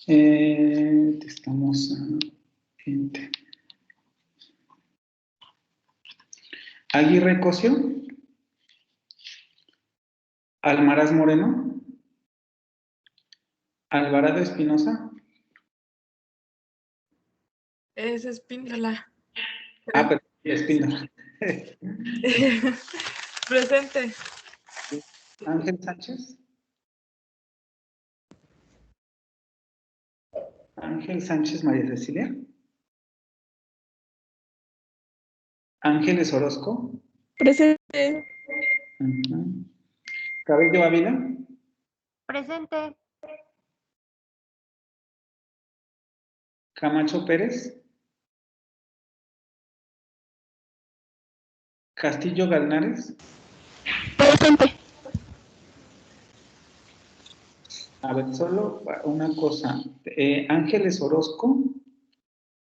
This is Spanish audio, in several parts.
Estamos a 20. Aguirre Cosio. Almaraz Moreno. Alvarado Espinosa. Es Espíndola. Ah, pero Espíndola. Presente. Ángel Sánchez. Ángel Sánchez María Cecilia. Ángeles Orozco. Presente. Cabello Ávila. Presente. Camacho Pérez. Castillo Galnares. Presente. A ver, solo una cosa. Ángeles Orozco,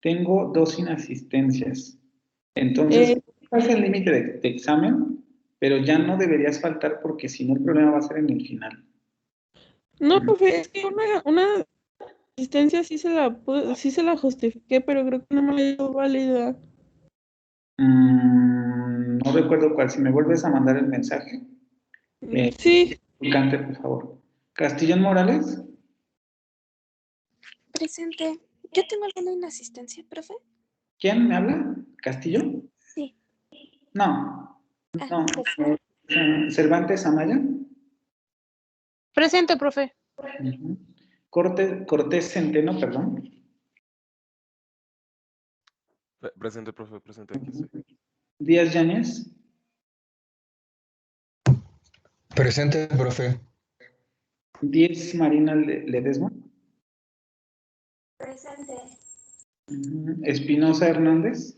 tengo 2 inasistencias. Entonces, es el límite de examen, pero ya no deberías faltar porque si no el problema va a ser en el final. No, profe, es que una asistencia sí se la justifiqué, pero creo que no me la dio válida. No recuerdo cuál. Si me vuelves a mandar el mensaje. Sí. Cante, por favor. Castillón Morales. Presente. ¿Yo tengo alguna inasistencia, profe? ¿Quién me habla? ¿Castillo? Sí. No. Ah, No. Cervantes Amaya. Presente, profe. Cortés Centeno, perdón. Presente, profe, presente. Aquí estoy. Díaz Yáñez. Presente, profe. 10 Marina Ledesma. Presente. Espinosa Hernández.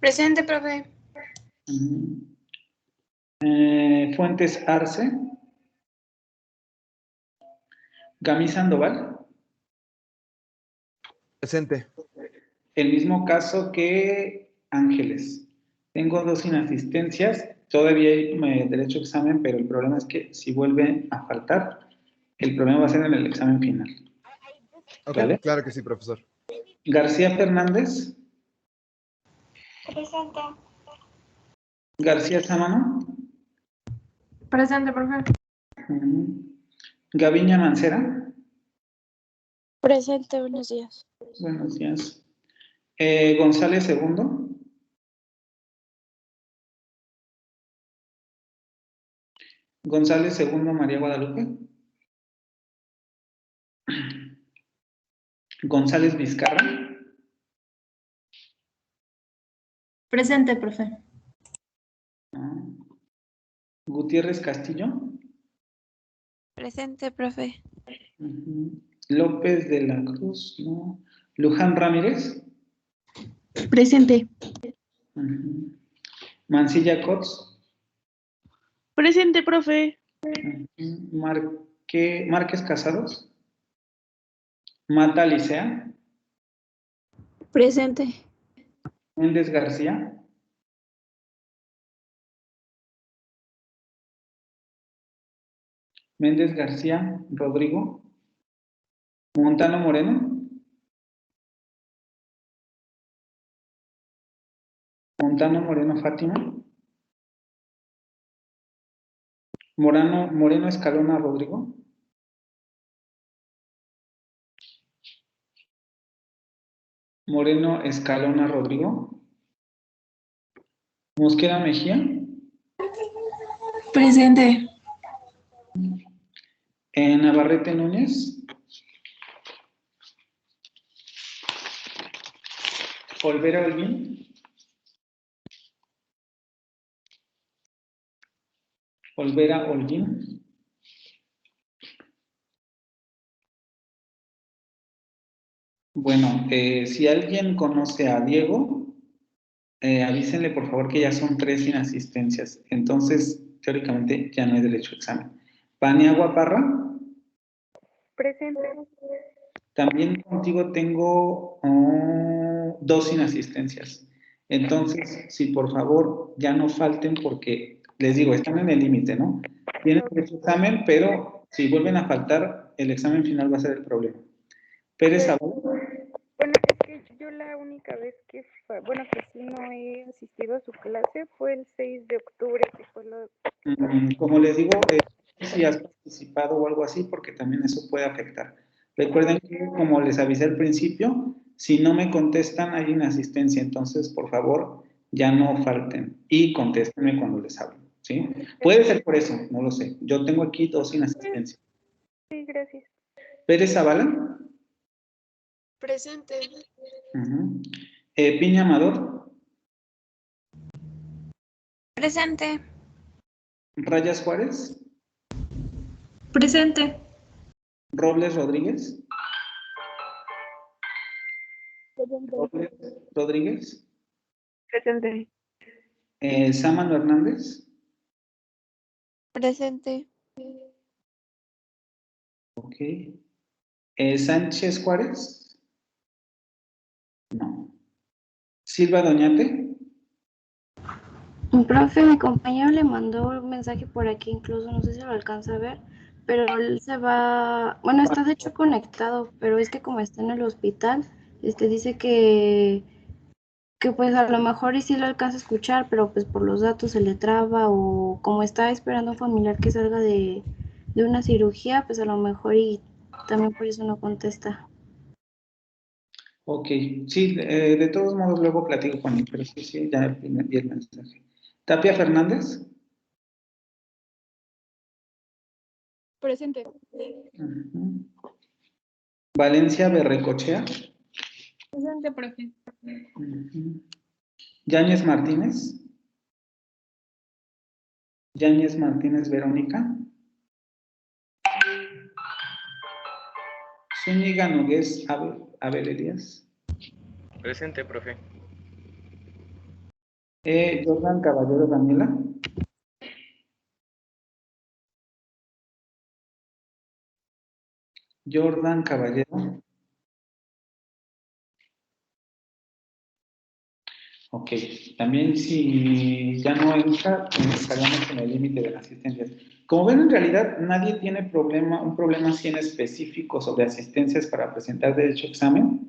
Presente, profe. Fuentes Arce. Gamí Sandoval. Presente. El mismo caso que Ángeles. Tengo 2 inasistencias. Todavía hay derecho a examen, pero el problema es que si vuelve a faltar, el problema va a ser en el examen final. Ok, ¿Vale? claro que sí, profesor. García Fernández. Presente. García Sámano. Presente, profe. Gaviña Mancera. Presente, buenos días. Buenos días. González Segundo. González Segundo María Guadalupe. González Vizcarra. Presente, profe. Gutiérrez Castillo. Presente, profe. López de la Cruz, no. Luján Ramírez. Presente. Mancilla Cots. Presente, profe. Márquez Casados. Mata Licea. Presente. Méndez García. Méndez García Rodrigo. Montano Moreno. Montano Moreno Fátima. Moreno Escalona Rodrigo. Moreno Escalona Rodrigo. Mosquera Mejía. Presente. Navarrete Núñez. Olvera Holguín. Olvera Holguín. Bueno, si alguien conoce a Diego, avísenle por favor que ya son 3 inasistencias. Entonces, teóricamente ya no hay derecho a examen. Paniagua Parra. Presente. También contigo tengo 2 inasistencias. Entonces, si por favor ya no falten porque, les digo, están en el límite, ¿no? Tienen derecho a examen, pero si vuelven a faltar, el examen final va a ser el problema. Pérez Zavala. Bueno, es que yo la única vez que, que sí no he asistido a su clase fue el 6 de octubre, que fue lo... Como les digo, si has participado o algo así, porque también eso puede afectar. Recuerden que, como les avisé al principio, si no me contestan hay inasistencia, entonces, por favor, ya no falten y contéstenme cuando les hablo, ¿sí? Puede ser por eso, no lo sé. Yo tengo aquí 2 inasistencias. Sí, gracias. Pérez Zavala. Presente. Piña Amador. Presente. Rayas Juárez. Presente. Robles Rodríguez. Robles Rodríguez. Presente. Sámano Hernández. Presente. Ok. Sánchez Juárez. No. Silva Doñate. Profe, mi compañero le mandó un mensaje por aquí, incluso no sé si lo alcanza a ver, pero él se va, bueno, está de hecho conectado, pero es que como está en el hospital, dice que pues a lo mejor y sí lo alcanza a escuchar, pero pues por los datos se le traba o como está esperando un familiar que salga de una cirugía, pues a lo mejor y también por eso no contesta. Ok, sí, de todos modos luego platico con él, pero sí, ya vi el mensaje. Tapia Fernández. Presente. Valencia Berrecochea. Presente, profe. Yáñez Martínez. Yáñez Martínez Verónica. Zúñiga Nogués Abel Elías. Presente, profe. Jordan Caballero Daniela. Jordan Caballero. Ok, también si ya no entra, estaríamos en el límite de la asistencia. Como ven, en realidad nadie tiene un problema así en específico sobre asistencias para presentar derecho a examen.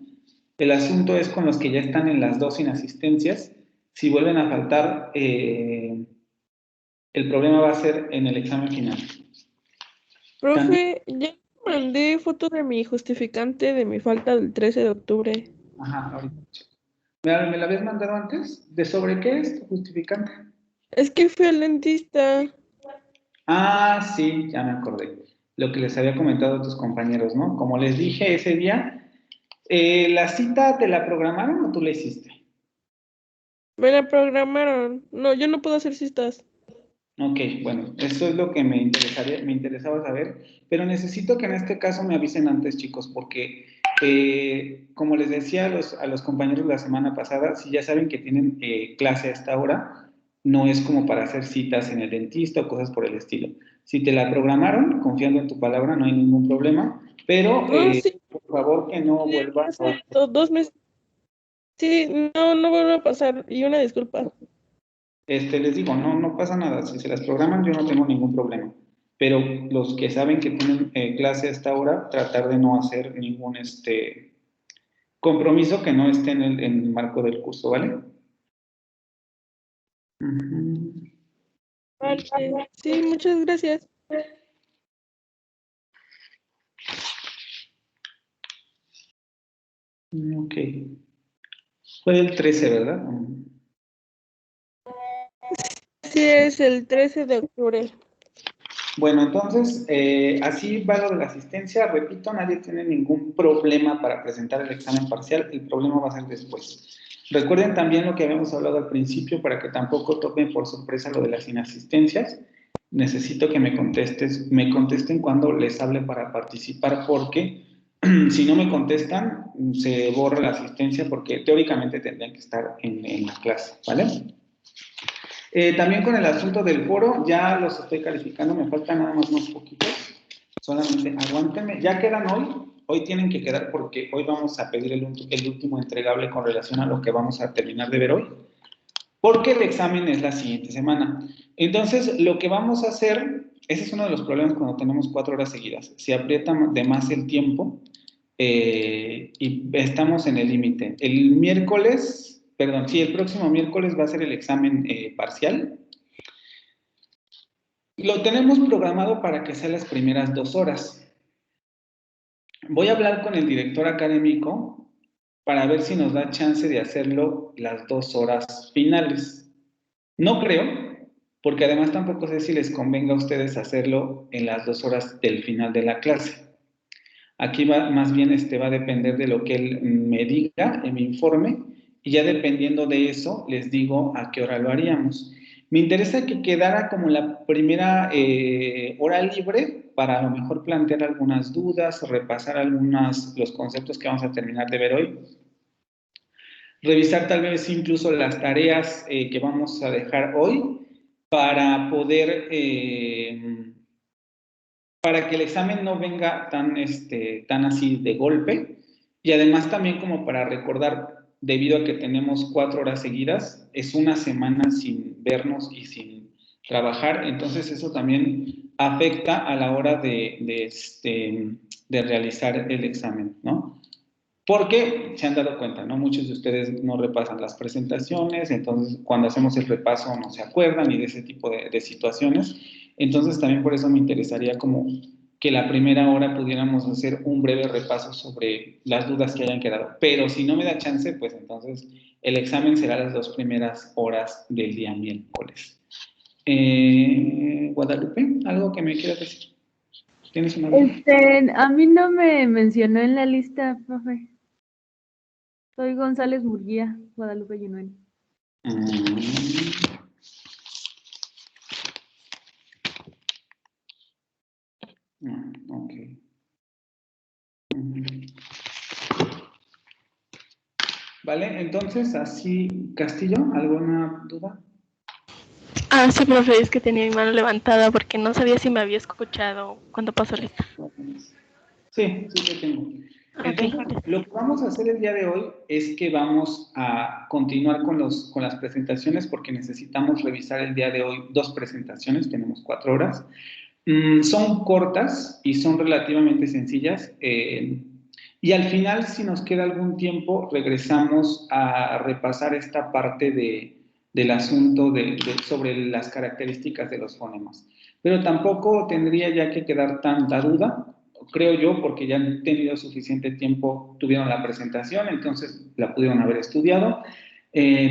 El asunto es con los que ya están en las 2 inasistencias. Si vuelven a faltar, el problema va a ser en el examen final. Profe, ya mandé foto de mi justificante de mi falta del 13 de octubre. Ajá, ahorita. ¿Me la habías mandado antes? ¿De sobre qué es tu justificante? Es que fui al dentista. Ah, sí, ya me acordé. Lo que les había comentado a tus compañeros, ¿no? Como les dije ese día, ¿la cita te la programaron o tú la hiciste? Me la programaron. No, yo no puedo hacer citas. Ok, bueno, eso es lo que me interesaba saber, pero necesito que en este caso me avisen antes, chicos, porque como les decía a los compañeros la semana pasada, si ya saben que tienen clase a esta hora, no es como para hacer citas en el dentista o cosas por el estilo. Si te la programaron, confiando en tu palabra, no hay ningún problema, pero Sí. por favor que no vuelvas a... 2 meses. Sí, no vuelve a pasar. Y una disculpa. Les digo, no pasa nada. Si se las programan, yo no tengo ningún problema. Pero los que saben que tienen clase a esta hora, tratar de no hacer ningún compromiso que no esté en el marco del curso, ¿vale? Vale. Sí, muchas gracias. Ok. Fue el 13, ¿verdad? Sí, es el 13 de octubre. Bueno, entonces, así va lo de la asistencia. Repito, nadie tiene ningún problema para presentar el examen parcial. El problema va a ser después. Recuerden también lo que habíamos hablado al principio para que tampoco tomen por sorpresa lo de las inasistencias. Necesito que me contesten cuando les hable para participar, porque si no me contestan, se borra la asistencia porque teóricamente tendrían que estar en la clase, ¿vale? También con el asunto del foro, ya los estoy calificando, me faltan nada más unos poquitos, solamente aguántenme, ya quedan hoy tienen que quedar porque hoy vamos a pedir el último entregable con relación a lo que vamos a terminar de ver hoy, porque el examen es la siguiente semana. Entonces, lo que vamos a hacer, ese es uno de los problemas cuando tenemos 4 horas seguidas, se aprieta de más el tiempo y estamos en el límite. El próximo miércoles va a ser el examen parcial. Lo tenemos programado para que sea las primeras 2 horas. Voy a hablar con el director académico para ver si nos da chance de hacerlo las 2 horas finales. No creo, porque además tampoco sé si les convenga a ustedes hacerlo en las 2 horas del final de la clase. Aquí más bien va a depender de lo que él me diga en mi informe, y ya dependiendo de eso les digo a qué hora lo haríamos. Me interesa que quedara como la primera hora libre para a lo mejor plantear algunas dudas, repasar los conceptos que vamos a terminar de ver hoy, revisar tal vez incluso las tareas que vamos a dejar hoy para poder, para que el examen no venga tan así de golpe, y además también como para recordar, debido a que tenemos 4 horas seguidas, es una semana sin vernos y sin trabajar, entonces eso también afecta a la hora de realizar el examen, ¿no? Porque se han dado cuenta, ¿no? Muchos de ustedes no repasan las presentaciones, entonces cuando hacemos el repaso no se acuerdan y de ese tipo de situaciones. Entonces también por eso me interesaría como que la primera hora pudiéramos hacer un breve repaso sobre las dudas que hayan quedado. Pero si no me da chance, pues entonces el examen será las 2 primeras horas del día miércoles. Guadalupe, ¿algo que me quieras decir? ¿Tienes una duda? A mí no me mencionó en la lista, profe. Soy González Murguía, Guadalupe Yunuel. Ok. Vale, entonces, así, Castillo, ¿alguna duda? Sí, profe, es que tenía mi mano levantada porque no sabía si me había escuchado cuando pasó lista. Sí, sí que tengo. Entonces, lo que vamos a hacer el día de hoy es que vamos a continuar con las presentaciones, porque necesitamos revisar el día de hoy 2 presentaciones, tenemos 4 horas. Son cortas y son relativamente sencillas, y al final, si nos queda algún tiempo, regresamos a repasar esta parte del asunto sobre las características de los fonemas. Pero tampoco tendría ya que quedar tanta duda, creo yo, porque ya han tenido suficiente tiempo, tuvieron la presentación, entonces la pudieron haber estudiado.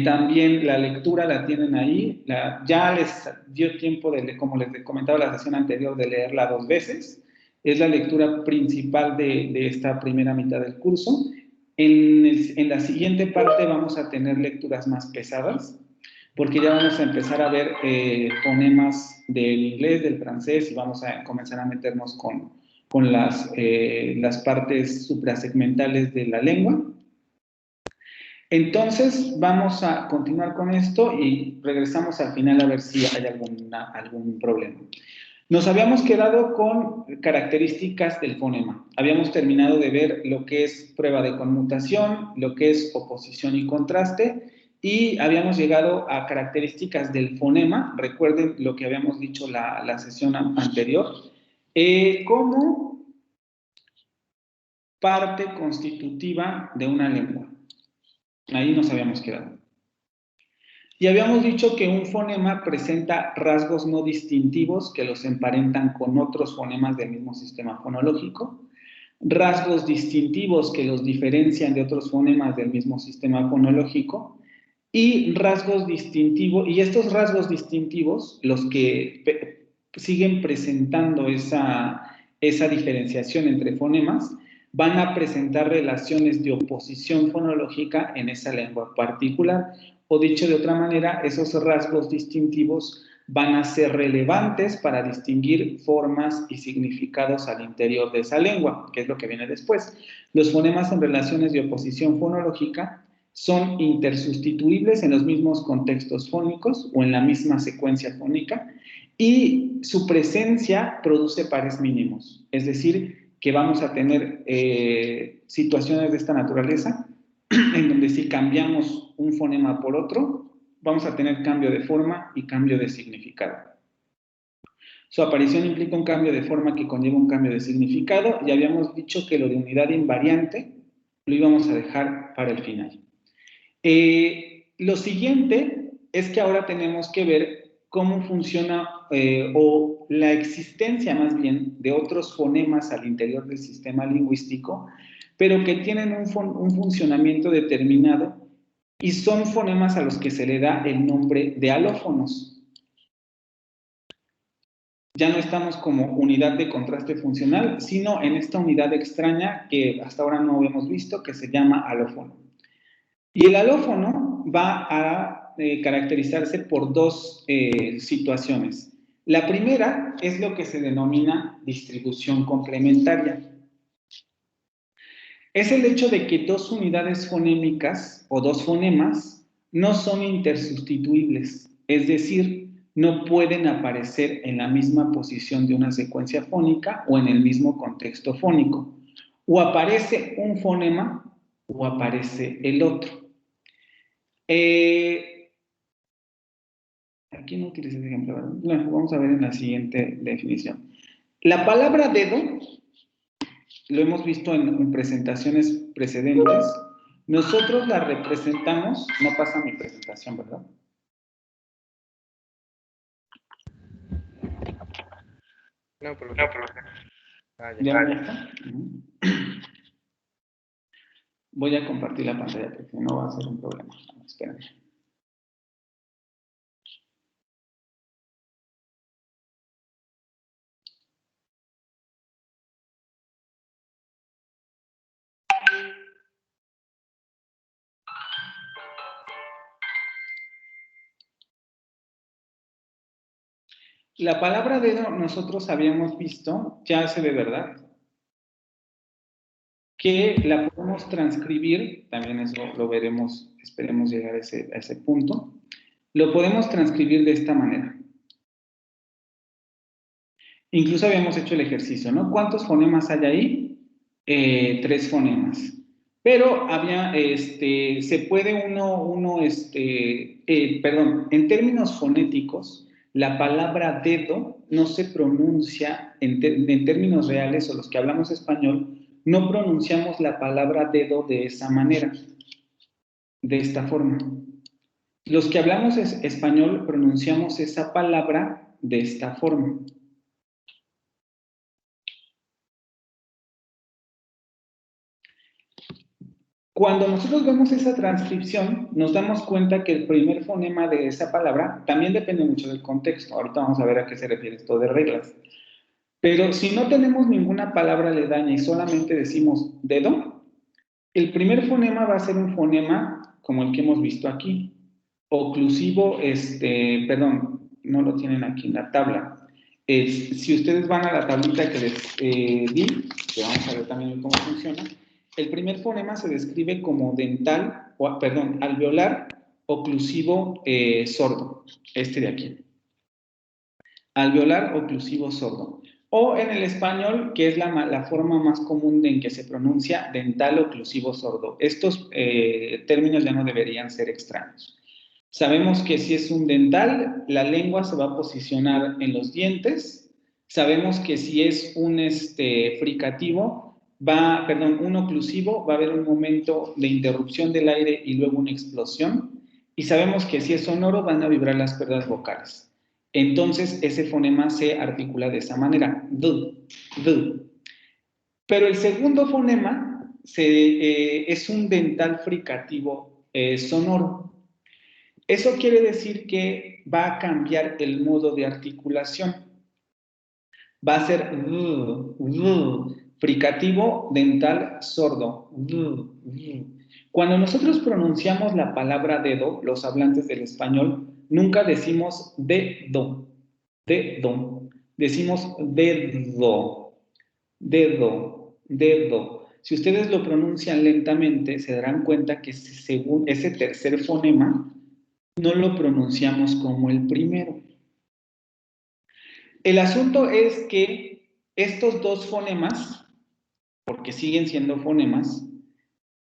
También la lectura la tienen ahí, ya les dio tiempo, como les comentaba la sesión anterior, de leerla 2 veces. Es la lectura principal de esta primera mitad del curso. En la siguiente parte vamos a tener lecturas más pesadas, porque ya vamos a empezar a ver fonemas del inglés, del francés, y vamos a comenzar a meternos con las partes suprasegmentales de la lengua. Entonces, vamos a continuar con esto y regresamos al final a ver si hay algún problema. Nos habíamos quedado con características del fonema. Habíamos terminado de ver lo que es prueba de conmutación, lo que es oposición y contraste, y habíamos llegado a características del fonema. Recuerden lo que habíamos dicho la sesión anterior, como parte constitutiva de una lengua. Ahí nos habíamos quedado. Y habíamos dicho que un fonema presenta rasgos no distintivos que los emparentan con otros fonemas del mismo sistema fonológico, rasgos distintivos que los diferencian de otros fonemas del mismo sistema fonológico, y rasgos distintivos, y estos rasgos distintivos, los que siguen presentando esa diferenciación entre fonemas, van a presentar relaciones de oposición fonológica en esa lengua particular. O dicho de otra manera, esos rasgos distintivos van a ser relevantes para distinguir formas y significados al interior de esa lengua, que es lo que viene después. Los fonemas en relaciones de oposición fonológica son intersustituibles en los mismos contextos fónicos o en la misma secuencia fónica, y su presencia produce pares mínimos, es decir, que vamos a tener situaciones de esta naturaleza en donde si cambiamos un fonema por otro, vamos a tener cambio de forma y cambio de significado. Su aparición implica un cambio de forma que conlleva un cambio de significado, y habíamos dicho que lo de unidad invariante lo íbamos a dejar para el final. Lo siguiente es que ahora tenemos que ver cómo funciona o la existencia más bien de otros fonemas al interior del sistema lingüístico, pero que tienen un funcionamiento determinado y son fonemas a los que se le da el nombre de alófonos. Ya no estamos como unidad de contraste funcional, sino en esta unidad extraña que hasta ahora no habíamos visto, que se llama alófono. Y el alófono va a caracterizarse por dos situaciones. La primera es lo que se denomina distribución complementaria. Es el hecho de que dos unidades fonémicas o dos fonemas no son intersustituibles, es decir, no pueden aparecer en la misma posición de una secuencia fónica o en el mismo contexto fónico. O aparece un fonema o aparece el otro. Aquí no utilicé ese ejemplo, ¿verdad? Bueno, vamos a ver en la siguiente definición. La palabra dedo, lo hemos visto en presentaciones precedentes, nosotros la representamos, no pasa mi presentación, ¿verdad? No, pero... ¿Ya está? Voy a compartir la pantalla porque si no va a ser un problema. Espérenme. La palabra dedo nosotros habíamos visto, ya se ve, ¿verdad?, que la podemos transcribir, también eso lo veremos, esperemos llegar a ese punto, lo podemos transcribir de esta manera. Incluso habíamos hecho el ejercicio, ¿no? ¿Cuántos fonemas hay ahí? 3 fonemas. Pero había, se puede perdón, en términos fonéticos, la palabra dedo no se pronuncia, en términos reales o los que hablamos español, no pronunciamos la palabra dedo de esa manera, de esta forma. Los que hablamos español pronunciamos esa palabra de esta forma. Cuando nosotros vemos esa transcripción, nos damos cuenta que el primer fonema de esa palabra también depende mucho del contexto. Ahorita vamos a ver a qué se refiere esto de reglas. Pero si no tenemos ninguna palabra aledaña y solamente decimos dedo, el primer fonema va a ser un fonema como el que hemos visto aquí. Oclusivo, perdón, no lo tienen aquí en la tabla. Si ustedes van a la tablita que les di, que vamos a ver también cómo funciona, el primer fonema se describe como dental, alveolar, oclusivo, sordo, este de aquí. Alveolar, oclusivo, sordo. O en el español, que es la forma más común en que se pronuncia, dental, oclusivo, sordo. Estos términos ya no deberían ser extraños. Sabemos que si es un dental, la lengua se va a posicionar en los dientes. Sabemos que si es un fricativo, un oclusivo, va a haber un momento de interrupción del aire y luego una explosión. Y sabemos que si es sonoro, van a vibrar las cuerdas vocales. Entonces, ese fonema se articula de esa manera, d, d. Pero el segundo fonema es un dental fricativo sonoro. Eso quiere decir que va a cambiar el modo de articulación. Va a ser fricativo dental sordo. Cuando nosotros pronunciamos la palabra dedo, los hablantes del español, nunca decimos dedo, dedo. Decimos dedo, dedo, dedo. Si ustedes lo pronuncian lentamente, se darán cuenta que según ese tercer fonema, no lo pronunciamos como el primero. El asunto es que estos dos fonemas, porque siguen siendo fonemas,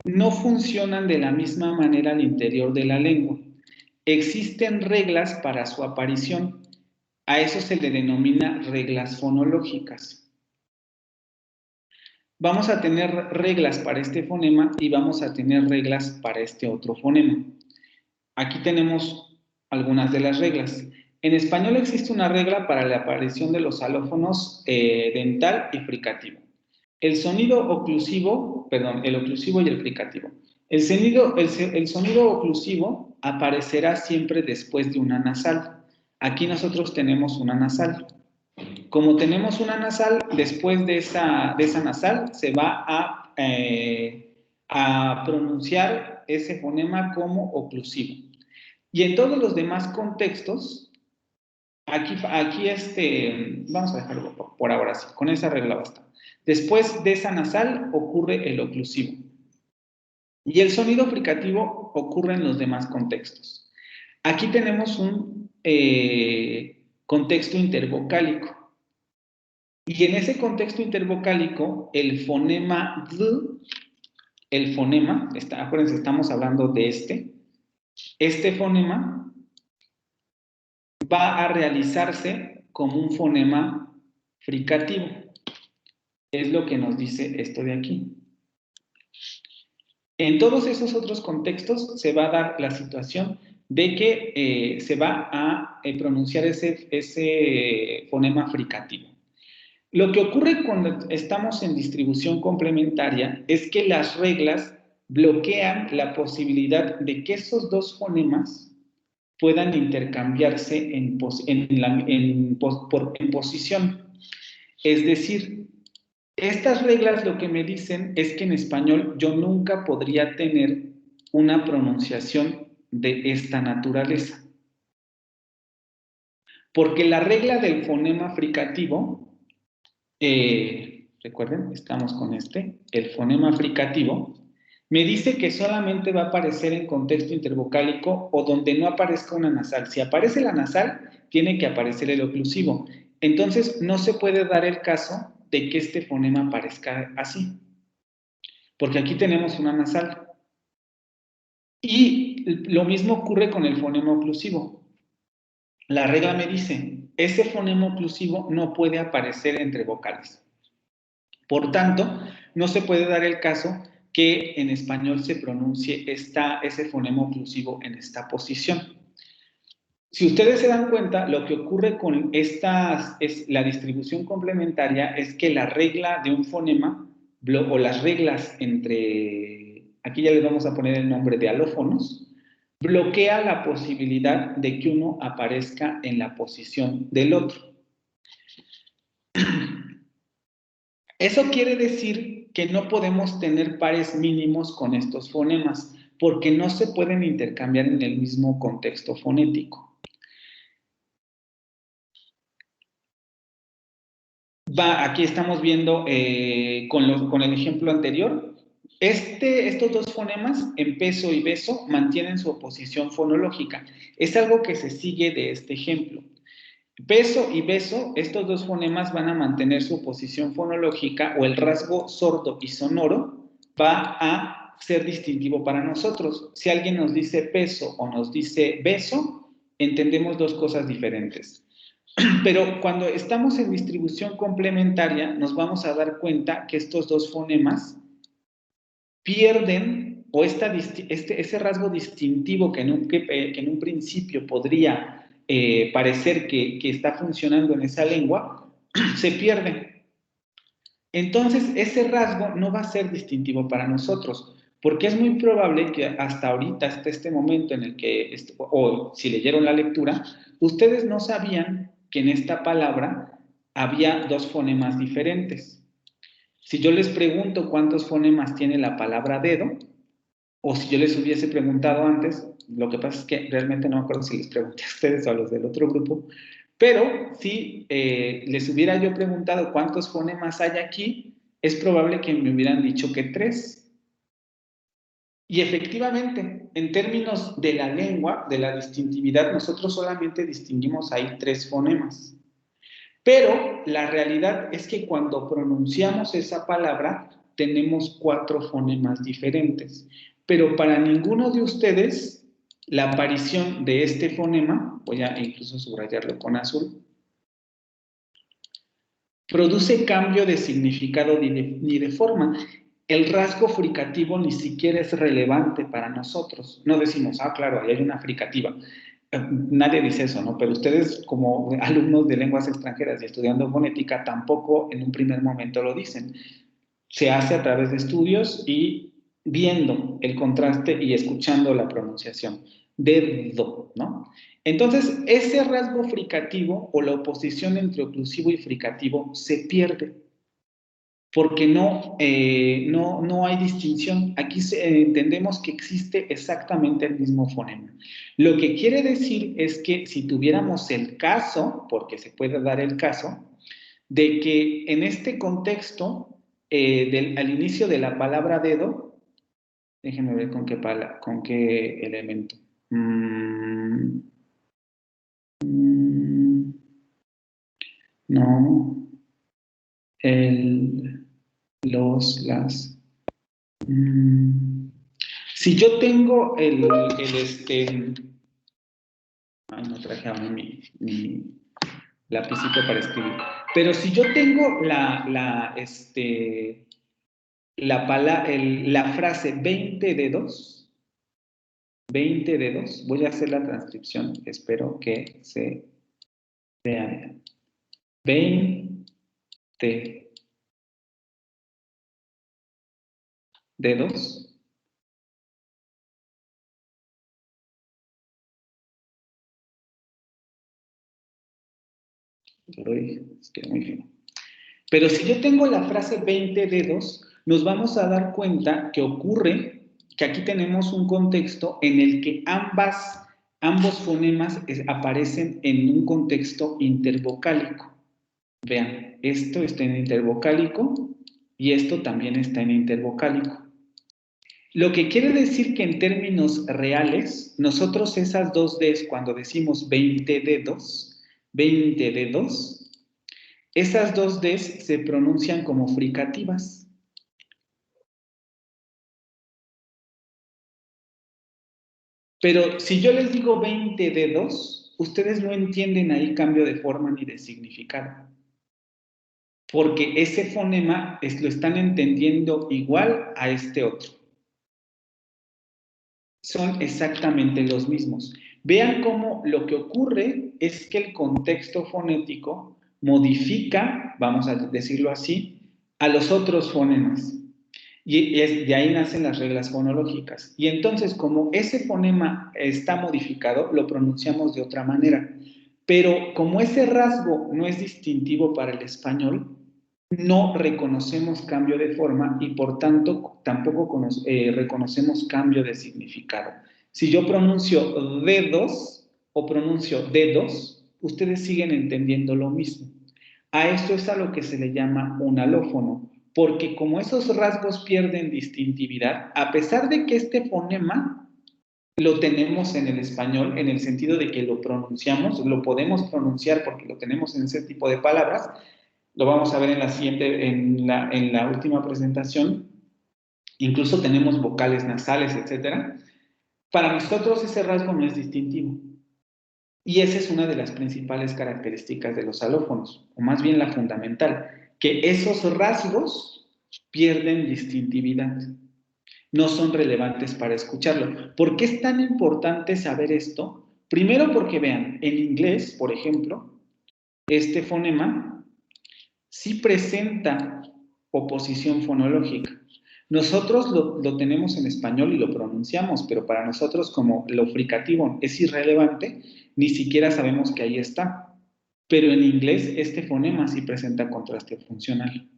no funcionan de la misma manera al interior de la lengua. Existen reglas para su aparición A eso se le denomina reglas fonológicas. Vamos a tener reglas para este fonema y vamos a tener reglas para este otro fonema. Aquí tenemos algunas de las reglas. En español existe una regla para la aparición de los alófonos dental y fricativo. El sonido oclusivo, perdón, el oclusivo y el fricativo. El sonido oclusivo aparecerá siempre después de una nasal. Aquí nosotros tenemos una nasal. Como tenemos una nasal, después de esa nasal se va a pronunciar ese fonema como oclusivo. Y en todos los demás contextos, aquí vamos a dejarlo por ahora sí, con esa regla basta. Después de esa nasal ocurre el oclusivo. Y el sonido fricativo ocurre en los demás contextos. Aquí tenemos un contexto intervocálico. Y en ese contexto intervocálico, el fonema D, acuérdense, estamos hablando de este fonema va a realizarse como un fonema fricativo. Es lo que nos dice esto de aquí. En todos esos otros contextos se va a dar la situación de que se va a pronunciar ese fonema fricativo. Lo que ocurre cuando estamos en distribución complementaria es que las reglas bloquean la posibilidad de que esos dos fonemas puedan intercambiarse en posición. Es decir, estas reglas lo que me dicen es que en español yo nunca podría tener una pronunciación de esta naturaleza. Porque la regla del fonema fricativo, recuerden, estamos con el fonema fricativo, me dice que solamente va a aparecer en contexto intervocálico o donde no aparezca una nasal. Si aparece la nasal, tiene que aparecer el oclusivo. Entonces, no se puede dar el caso de que este fonema aparezca así. Porque aquí tenemos una nasal. Y lo mismo ocurre con el fonema oclusivo. La regla me dice, ese fonema oclusivo no puede aparecer entre vocales. Por tanto, no se puede dar el caso que en español se pronuncie ese fonema oclusivo en esta posición. Si ustedes se dan cuenta, lo que ocurre con la distribución complementaria es que la regla de un fonema, o las reglas aquí ya les vamos a poner el nombre de alófonos, bloquea la posibilidad de que uno aparezca en la posición del otro. Eso quiere decir que no podemos tener pares mínimos con estos fonemas, porque no se pueden intercambiar en el mismo contexto fonético. Aquí estamos viendo con el ejemplo anterior. Estos dos fonemas, en peso y beso, mantienen su oposición fonológica. Es algo que se sigue de este ejemplo. Peso y beso, estos dos fonemas van a mantener su posición fonológica o el rasgo sordo y sonoro va a ser distintivo para nosotros. Si alguien nos dice peso o nos dice beso, entendemos dos cosas diferentes. Pero cuando estamos en distribución complementaria, nos vamos a dar cuenta que estos dos fonemas pierden, o ese rasgo distintivo que en un principio podría parecer que está funcionando en esa lengua, se pierde. Entonces, ese rasgo no va a ser distintivo para nosotros, porque es muy probable que hasta ahorita, hasta este momento en el que, o si leyeron la lectura, ustedes no sabían que en esta palabra había dos fonemas diferentes. Si yo les pregunto cuántos fonemas tiene la palabra dedo, o si yo les hubiese preguntado antes, lo que pasa es que realmente no me acuerdo si les pregunté a ustedes o a los del otro grupo, pero si les hubiera yo preguntado cuántos fonemas hay aquí, es probable que me hubieran dicho que 3. Y efectivamente, en términos de la lengua, de la distintividad, nosotros solamente distinguimos ahí 3 fonemas. Pero la realidad es que cuando pronunciamos esa palabra, tenemos 4 fonemas diferentes. Pero para ninguno de ustedes, la aparición de este fonema, voy a incluso subrayarlo con azul, produce cambio de significado ni de forma. El rasgo fricativo ni siquiera es relevante para nosotros. No decimos, ah, claro, ahí hay una fricativa. Nadie dice eso, ¿no? Pero ustedes, como alumnos de lenguas extranjeras y estudiando fonética, tampoco en un primer momento lo dicen. Se hace a través de estudios y viendo el contraste y escuchando la pronunciación. Dedo, ¿no? Entonces, ese rasgo fricativo o la oposición entre oclusivo y fricativo se pierde, porque no hay distinción. Aquí entendemos que existe exactamente el mismo fonema. Lo que quiere decir es que si tuviéramos el caso, porque se puede dar el caso, de que en este contexto, al inicio de la palabra dedo, déjenme ver con qué elemento. No. Las. Si yo tengo no traje a mí mi lapicito para escribir, pero si yo tengo la frase 20 dedos, voy a hacer la transcripción, espero que se vea bien. 20 dedos. Muy fino. Pero si yo tengo la frase 20 dedos, nos vamos a dar cuenta que ocurre que aquí tenemos un contexto en el que ambos fonemas aparecen en un contexto intervocálico. Vean, esto está en intervocálico y esto también está en intervocálico. Lo que quiere decir que en términos reales, nosotros esas dos Ds, cuando decimos 20 dedos, esas dos Ds se pronuncian como fricativas. Pero si yo les digo 20 dedos, ustedes no entienden ahí cambio de forma ni de significado. Porque ese fonema lo están entendiendo igual a este otro. Son exactamente los mismos. Vean cómo lo que ocurre es que el contexto fonético modifica, vamos a decirlo así, a los otros fonemas. Y de ahí nacen las reglas fonológicas. Y entonces, como ese fonema está modificado, lo pronunciamos de otra manera. Pero como ese rasgo no es distintivo para el español, no reconocemos cambio de forma y por tanto tampoco reconocemos cambio de significado. Si yo pronuncio dedos o pronuncio dedos, ustedes siguen entendiendo lo mismo. A esto es a lo que se le llama un alófono, porque como esos rasgos pierden distintividad, a pesar de que este fonema lo tenemos en el español, en el sentido de que lo pronunciamos, lo podemos pronunciar porque lo tenemos en ese tipo de palabras. Lo vamos a ver en la última presentación. Incluso tenemos vocales nasales, etc. Para nosotros ese rasgo no es distintivo. Y esa es una de las principales características de los alófonos, o más bien la fundamental, que esos rasgos pierden distintividad. No son relevantes para escucharlo. ¿Por qué es tan importante saber esto? Primero porque vean, en inglés, por ejemplo, este fonema sí presenta oposición fonológica. Nosotros lo tenemos en español y lo pronunciamos, pero para nosotros como lo fricativo es irrelevante, ni siquiera sabemos que ahí está. Pero en inglés este fonema sí presenta contraste funcional.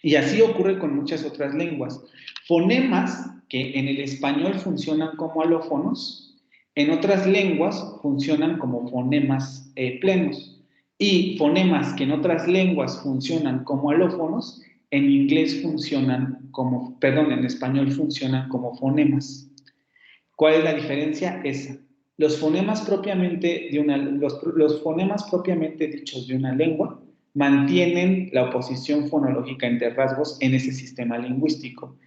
Y así ocurre con muchas otras lenguas. Fonemas que en el español funcionan como alófonos, en otras lenguas funcionan como fonemas plenos. Y fonemas que en otras lenguas funcionan como alófonos, en inglés en español funcionan como fonemas. ¿Cuál es la diferencia? Esa. Los fonemas propiamente dichos de una lengua mantienen la oposición fonológica entre rasgos en ese sistema lingüístico.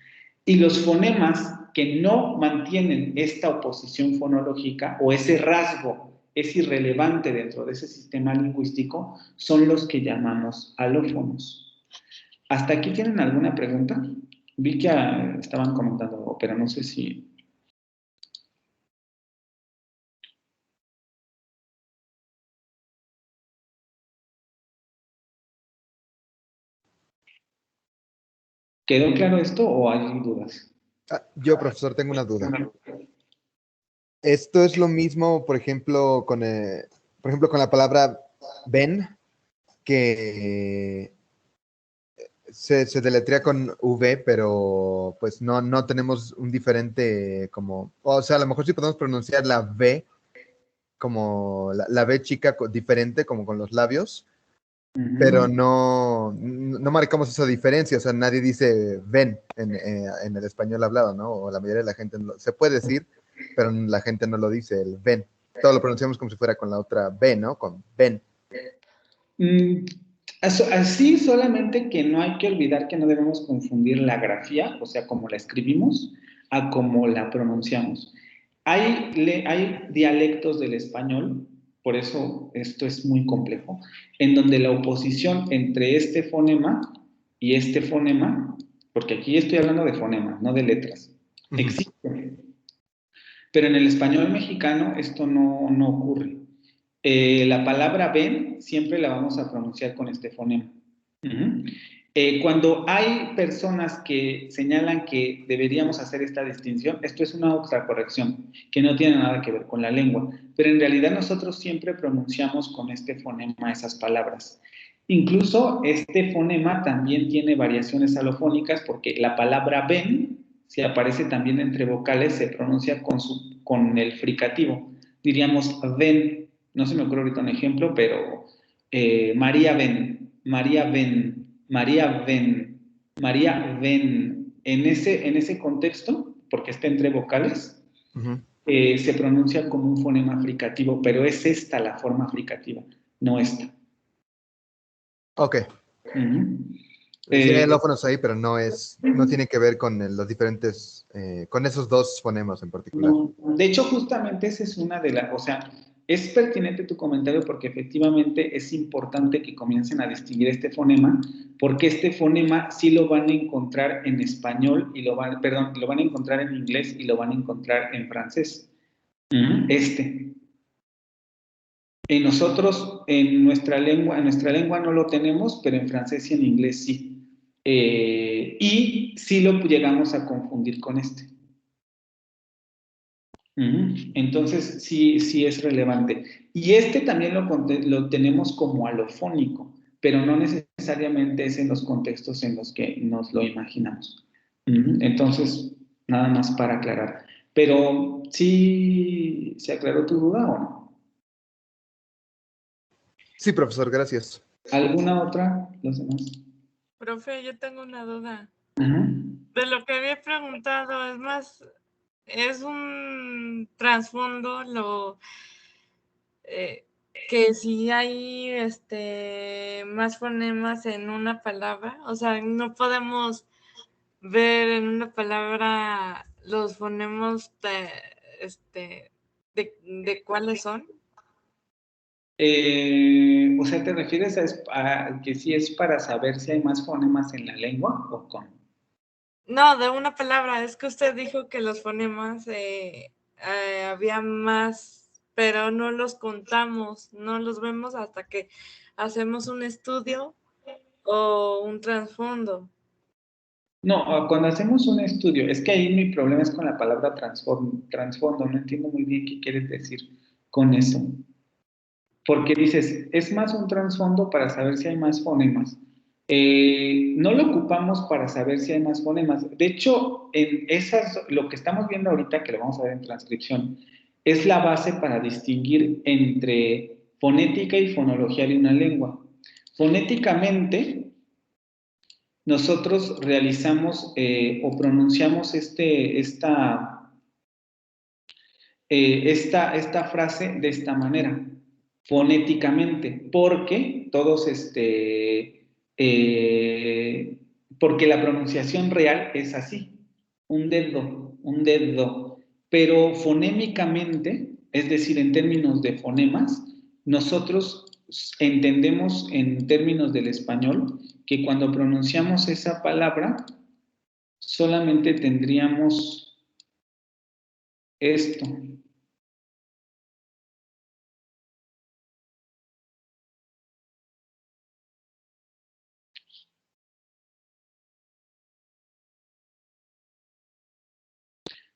Y los fonemas que no mantienen esta oposición fonológica o ese rasgo es irrelevante dentro de ese sistema lingüístico, son los que llamamos alófonos. ¿Hasta aquí tienen alguna pregunta? Vi que estaban comentando, pero no sé si... ¿Quedó claro esto o hay dudas? Yo, profesor, tengo una duda. Esto es lo mismo, por ejemplo, con la palabra ven, que se deletrea con V, pero pues no tenemos un diferente como, o sea, a lo mejor sí podemos pronunciar la V como la V chica diferente, como con los labios, pero no marcamos esa diferencia, o sea, nadie dice ven en el español hablado, ¿no? O la mayoría de la gente se puede decir, pero la gente no lo dice, el ven. Todo lo pronunciamos como si fuera con la otra B, ¿no? Con ven. Así, solamente que no hay que olvidar que no debemos confundir la grafía, o sea, como la escribimos, a como la pronunciamos. Hay dialectos del español, por eso esto es muy complejo, en donde la oposición entre este fonema y este fonema, porque aquí estoy hablando de fonemas, no de letras, existe. Pero en el español mexicano esto no ocurre. La palabra ven siempre la vamos a pronunciar con este fonema. Cuando hay personas que señalan que deberíamos hacer esta distinción, esto es una corrección que no tiene nada que ver con la lengua, pero en realidad nosotros siempre pronunciamos con este fonema esas palabras. Incluso este fonema también tiene variaciones alofónicas porque la palabra ven, si aparece también entre vocales, se pronuncia con el fricativo. Diríamos ven, no se me ocurre ahorita un ejemplo, pero María ven, María ven, María ven, María ven. En ese contexto, porque está entre vocales, se pronuncia como un fonema fricativo, pero es esta la forma fricativa, no esta. Ok. Sí hay alófonos ahí, pero no tiene que ver con los diferentes, con esos dos fonemas en particular. No, de hecho, justamente esa es una de las, o sea, es pertinente tu comentario porque efectivamente es importante que comiencen a distinguir este fonema, porque este fonema sí lo van a encontrar en español y lo van a encontrar en inglés y lo van a encontrar en francés. Nosotros en nuestra lengua no lo tenemos, pero en francés y en inglés sí. Y sí lo llegamos a confundir con este. Entonces, sí es relevante. Y este también lo tenemos como alofónico, pero no necesariamente es en los contextos en los que nos lo imaginamos. Entonces, nada más para aclarar. Pero, ¿sí se aclaró tu duda o no? Sí, profesor, gracias. ¿Alguna otra? Los demás. Profe, yo tengo una duda. Ajá. De lo que había preguntado, es más, es un trasfondo que si hay más fonemas en una palabra, o sea, no podemos ver en una palabra los fonemas de cuáles son. O sea, ¿te refieres a que si es para saber si hay más fonemas en la lengua o cómo? No, de una palabra. Es que usted dijo que los fonemas había más, pero no los contamos, no los vemos hasta que hacemos un estudio o un trasfondo. No, cuando hacemos un estudio, es que ahí mi problema es con la palabra trasfondo, no entiendo muy bien qué quieres decir con eso. Porque dices, es más un trasfondo para saber si hay más fonemas. No lo ocupamos para saber si hay más fonemas. De hecho, lo que estamos viendo ahorita, que lo vamos a ver en transcripción, es la base para distinguir entre fonética y fonología de una lengua. Fonéticamente, nosotros realizamos o pronunciamos esta frase de esta manera, fonéticamente, porque porque la pronunciación real es así, un dedo, pero fonémicamente es decir, en términos de fonemas, nosotros entendemos en términos del español que cuando pronunciamos esa palabra solamente tendríamos esto.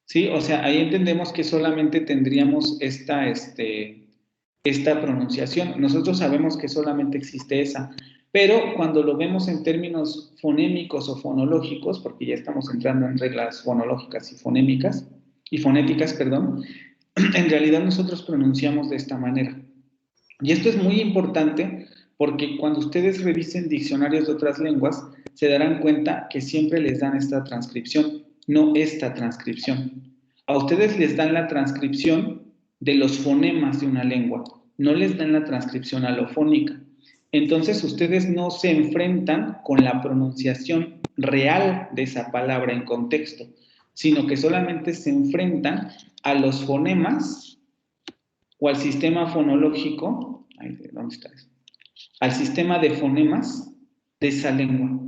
Sí, o sea, ahí entendemos que solamente tendríamos esta pronunciación. Nosotros sabemos que solamente existe esa, pero cuando lo vemos en términos fonémicos o fonológicos, porque ya estamos entrando en reglas fonológicas y fonéticas, perdón, en realidad nosotros pronunciamos de esta manera. Y esto es muy importante porque cuando ustedes revisen diccionarios de otras lenguas, se darán cuenta que siempre les dan esta transcripción, no esta transcripción. A ustedes les dan la transcripción de los fonemas de una lengua, no les dan la transcripción alofónica. Entonces, ustedes no se enfrentan con la pronunciación real de esa palabra en contexto, sino que solamente se enfrentan a los fonemas o al sistema fonológico, ¿dónde está eso? Al sistema de fonemas de esa lengua,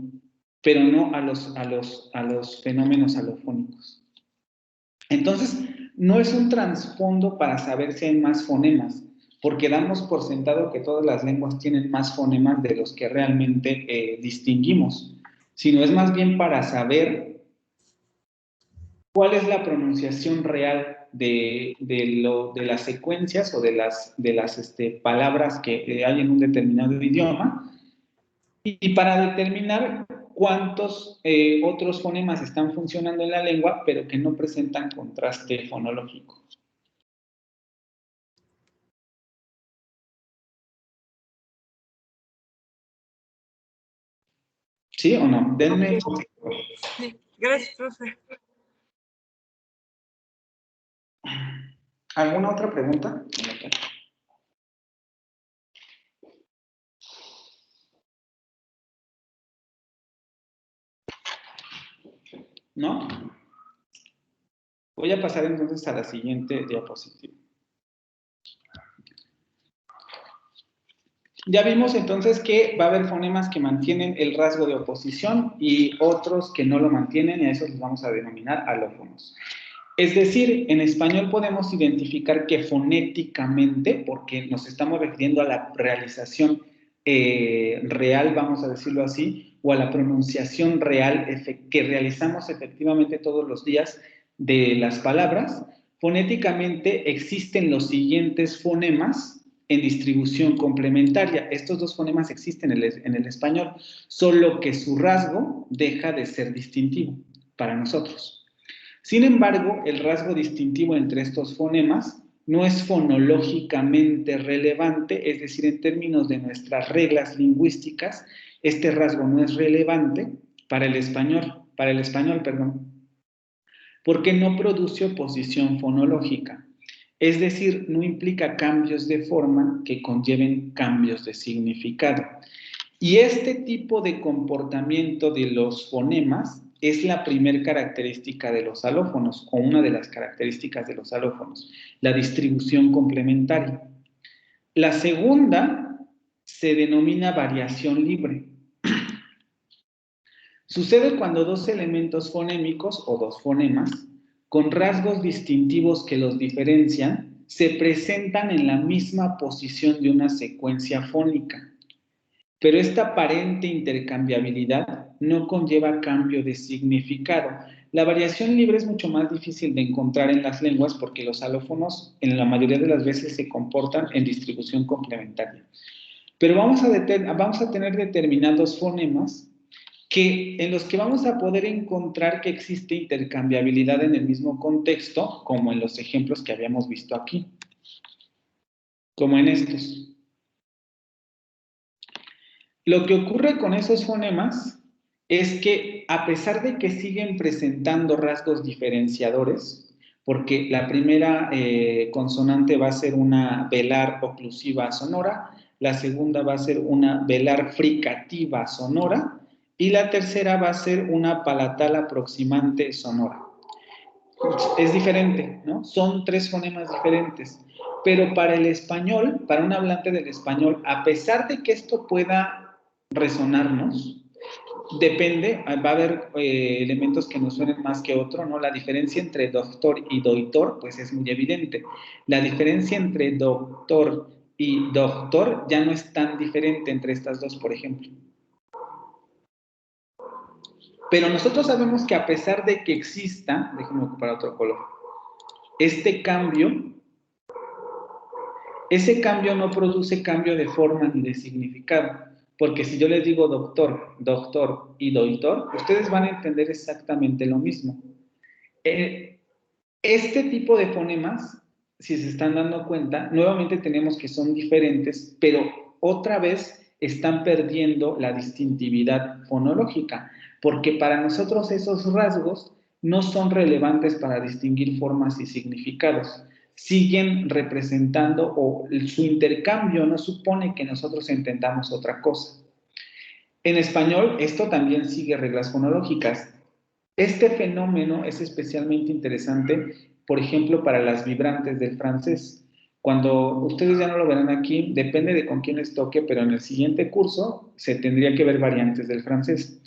pero no a los fenómenos alofónicos. Entonces, no es un trasfondo para saber si hay más fonemas, porque damos por sentado que todas las lenguas tienen más fonemas de los que realmente distinguimos, sino es más bien para saber cuál es la pronunciación real de las secuencias o de las palabras que hay en un determinado idioma, y para determinar cuántos otros fonemas están funcionando en la lengua, pero que no presentan contraste fonológico. ¿Sí o no? Denme. Sí, gracias, profe. ¿Alguna otra pregunta? ¿No? Voy a pasar entonces a la siguiente diapositiva. Ya vimos entonces que va a haber fonemas que mantienen el rasgo de oposición y otros que no lo mantienen, y a esos los vamos a denominar alófonos. Es decir, en español podemos identificar que fonéticamente, porque nos estamos refiriendo a la realización real, vamos a decirlo así, o a la pronunciación real que realizamos efectivamente todos los días de las palabras, fonéticamente existen los siguientes fonemas en distribución complementaria. Estos dos fonemas existen en el español, solo que su rasgo deja de ser distintivo para nosotros. Sin embargo, el rasgo distintivo entre estos fonemas no es fonológicamente relevante, es decir, en términos de nuestras reglas lingüísticas, este rasgo no es relevante para el español, porque no produce oposición fonológica. Es decir, no implica cambios de forma que conlleven cambios de significado. Y este tipo de comportamiento de los fonemas es la primera característica de los alófonos, o una de las características de los alófonos, la distribución complementaria. La segunda se denomina variación libre. Sucede cuando dos elementos fonémicos o dos fonemas, con rasgos distintivos que los diferencian, se presentan en la misma posición de una secuencia fónica. Pero esta aparente intercambiabilidad no conlleva cambio de significado. La variación libre es mucho más difícil de encontrar en las lenguas porque los alófonos en la mayoría de las veces se comportan en distribución complementaria. Pero vamos a tener determinados fonemas en los que vamos a poder encontrar que existe intercambiabilidad en el mismo contexto, como en los ejemplos que habíamos visto aquí, como en estos. Lo que ocurre con esos fonemas es que, a pesar de que siguen presentando rasgos diferenciadores, porque la primera consonante va a ser una velar oclusiva sonora, la segunda va a ser una velar fricativa sonora, y la tercera va a ser una palatal aproximante sonora. Es diferente, ¿no? Son tres fonemas diferentes, Pero para el español, para un hablante del español, a pesar de que esto pueda resonarnos, depende, va a haber elementos que nos suenen más que otro, ¿no? La diferencia entre doctor y doitor, pues es muy evidente. La diferencia entre doctor y doctor ya no es tan diferente entre estas dos, por ejemplo. Pero nosotros sabemos que a pesar de que exista, déjenme ocupar otro color, este cambio, ese cambio no produce cambio de forma ni de significado. Porque si yo les digo doctor, doctor y doitor, ustedes van a entender exactamente lo mismo. Este tipo de fonemas, si se están dando cuenta, nuevamente tenemos que son diferentes, pero otra vez están perdiendo la distintividad fonológica, porque para nosotros esos rasgos no son relevantes para distinguir formas y significados. Siguen representando o su intercambio no supone que nosotros entendamos otra cosa. En español, esto también sigue reglas fonológicas. Este fenómeno es especialmente interesante, por ejemplo, para las vibrantes del francés. Cuando ustedes ya no lo verán aquí, depende de con quién les toque, pero en el siguiente curso se tendría que ver variantes del francés.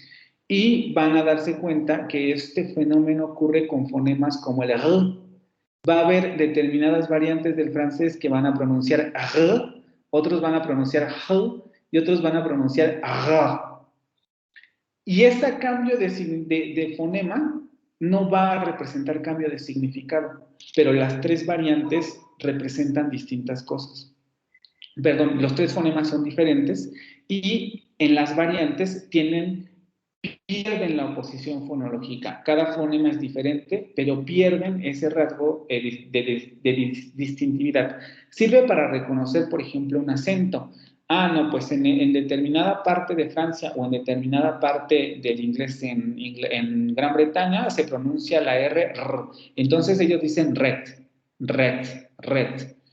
Y van a darse cuenta que este fenómeno ocurre con fonemas como el R. Va a haber determinadas variantes del francés que van a pronunciar R, otros van a pronunciar R y otros van a pronunciar R. Y este cambio de fonema no va a representar cambio de significado, pero las tres variantes representan distintas cosas. Perdón, los tres fonemas son diferentes y en las variantes pierden la oposición fonológica. Cada fonema es diferente, pero pierden ese rasgo de distintividad. Sirve para reconocer, por ejemplo, un acento. Ah, no, pues en determinada parte de Francia o en determinada parte del inglés en Gran Bretaña se pronuncia la R. Entonces ellos dicen red.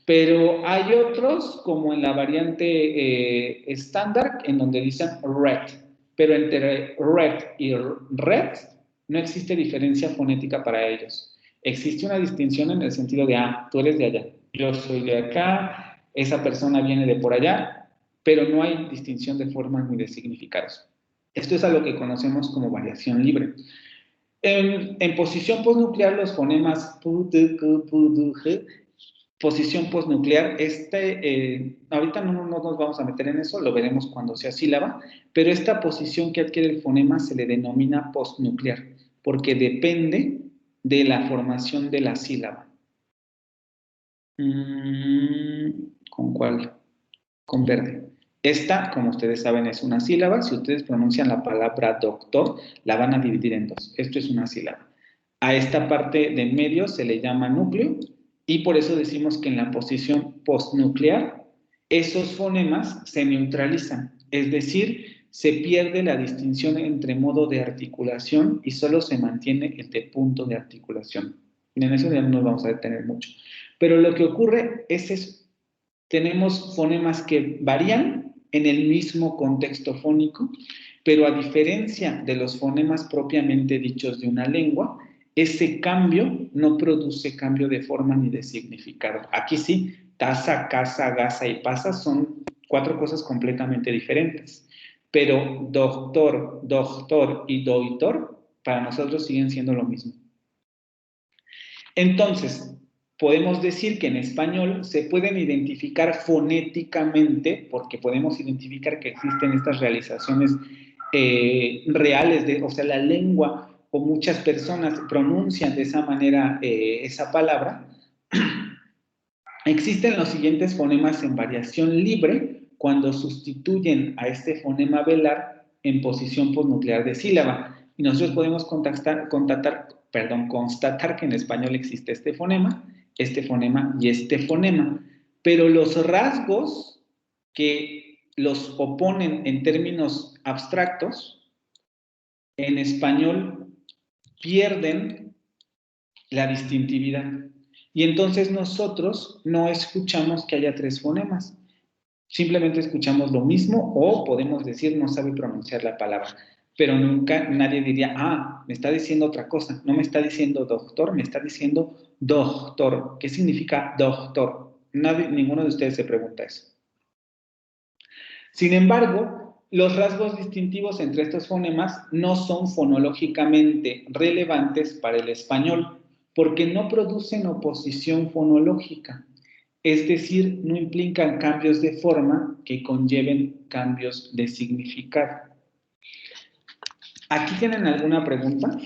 Pero hay otros, como en la variante estándar, en donde dicen red. Pero entre red y red no existe diferencia fonética para ellos. Existe una distinción en el sentido de, tú eres de allá, yo soy de acá, esa persona viene de por allá, pero no hay distinción de formas ni de significados. Esto es a lo que conocemos como variación libre. En posición postnuclear, los fonemas posición postnuclear, ahorita no nos vamos a meter en eso, lo veremos cuando sea sílaba, pero esta posición que adquiere el fonema se le denomina postnuclear, porque depende de la formación de la sílaba. ¿Con cuál? Con verde. Esta, como ustedes saben, es una sílaba. Si ustedes pronuncian la palabra doctor, la van a dividir en dos. Esto es una sílaba. A esta parte de en medio se le llama núcleo y por eso decimos que en la posición postnuclear esos fonemas se neutralizan. Es decir, se pierde la distinción entre modo de articulación y solo se mantiene el de punto de articulación. En eso ya no nos vamos a detener mucho. Pero lo que ocurre es eso. Tenemos fonemas que varían en el mismo contexto fónico, pero a diferencia de los fonemas propiamente dichos de una lengua, ese cambio no produce cambio de forma ni de significado. Aquí sí, taza, casa, gasa y pasa son 4 cosas completamente diferentes, pero doctor, doctor y doitor para nosotros siguen siendo lo mismo. Entonces, podemos decir que en español se pueden identificar fonéticamente, porque podemos identificar que existen estas realizaciones reales, o sea, la lengua o muchas personas pronuncian de esa manera esa palabra. Existen los siguientes fonemas en variación libre cuando sustituyen a este fonema velar en posición postnuclear de sílaba. Y nosotros podemos constatar que en español existe este fonema y este fonema. Pero los rasgos que los oponen en términos abstractos, en español pierden la distintividad. Y entonces nosotros no escuchamos que haya 3 fonemas. Simplemente escuchamos lo mismo o podemos decir no sabe pronunciar la palabra. Pero nunca nadie diría, me está diciendo otra cosa. No me está diciendo doctor, me está diciendo doctor. ¿Qué significa doctor? Ninguno de ustedes se pregunta eso. Sin embargo, los rasgos distintivos entre estos fonemas no son fonológicamente relevantes para el español, porque no producen oposición fonológica. Es decir, no implican cambios de forma que conlleven cambios de significado. ¿Aquí tienen alguna pregunta?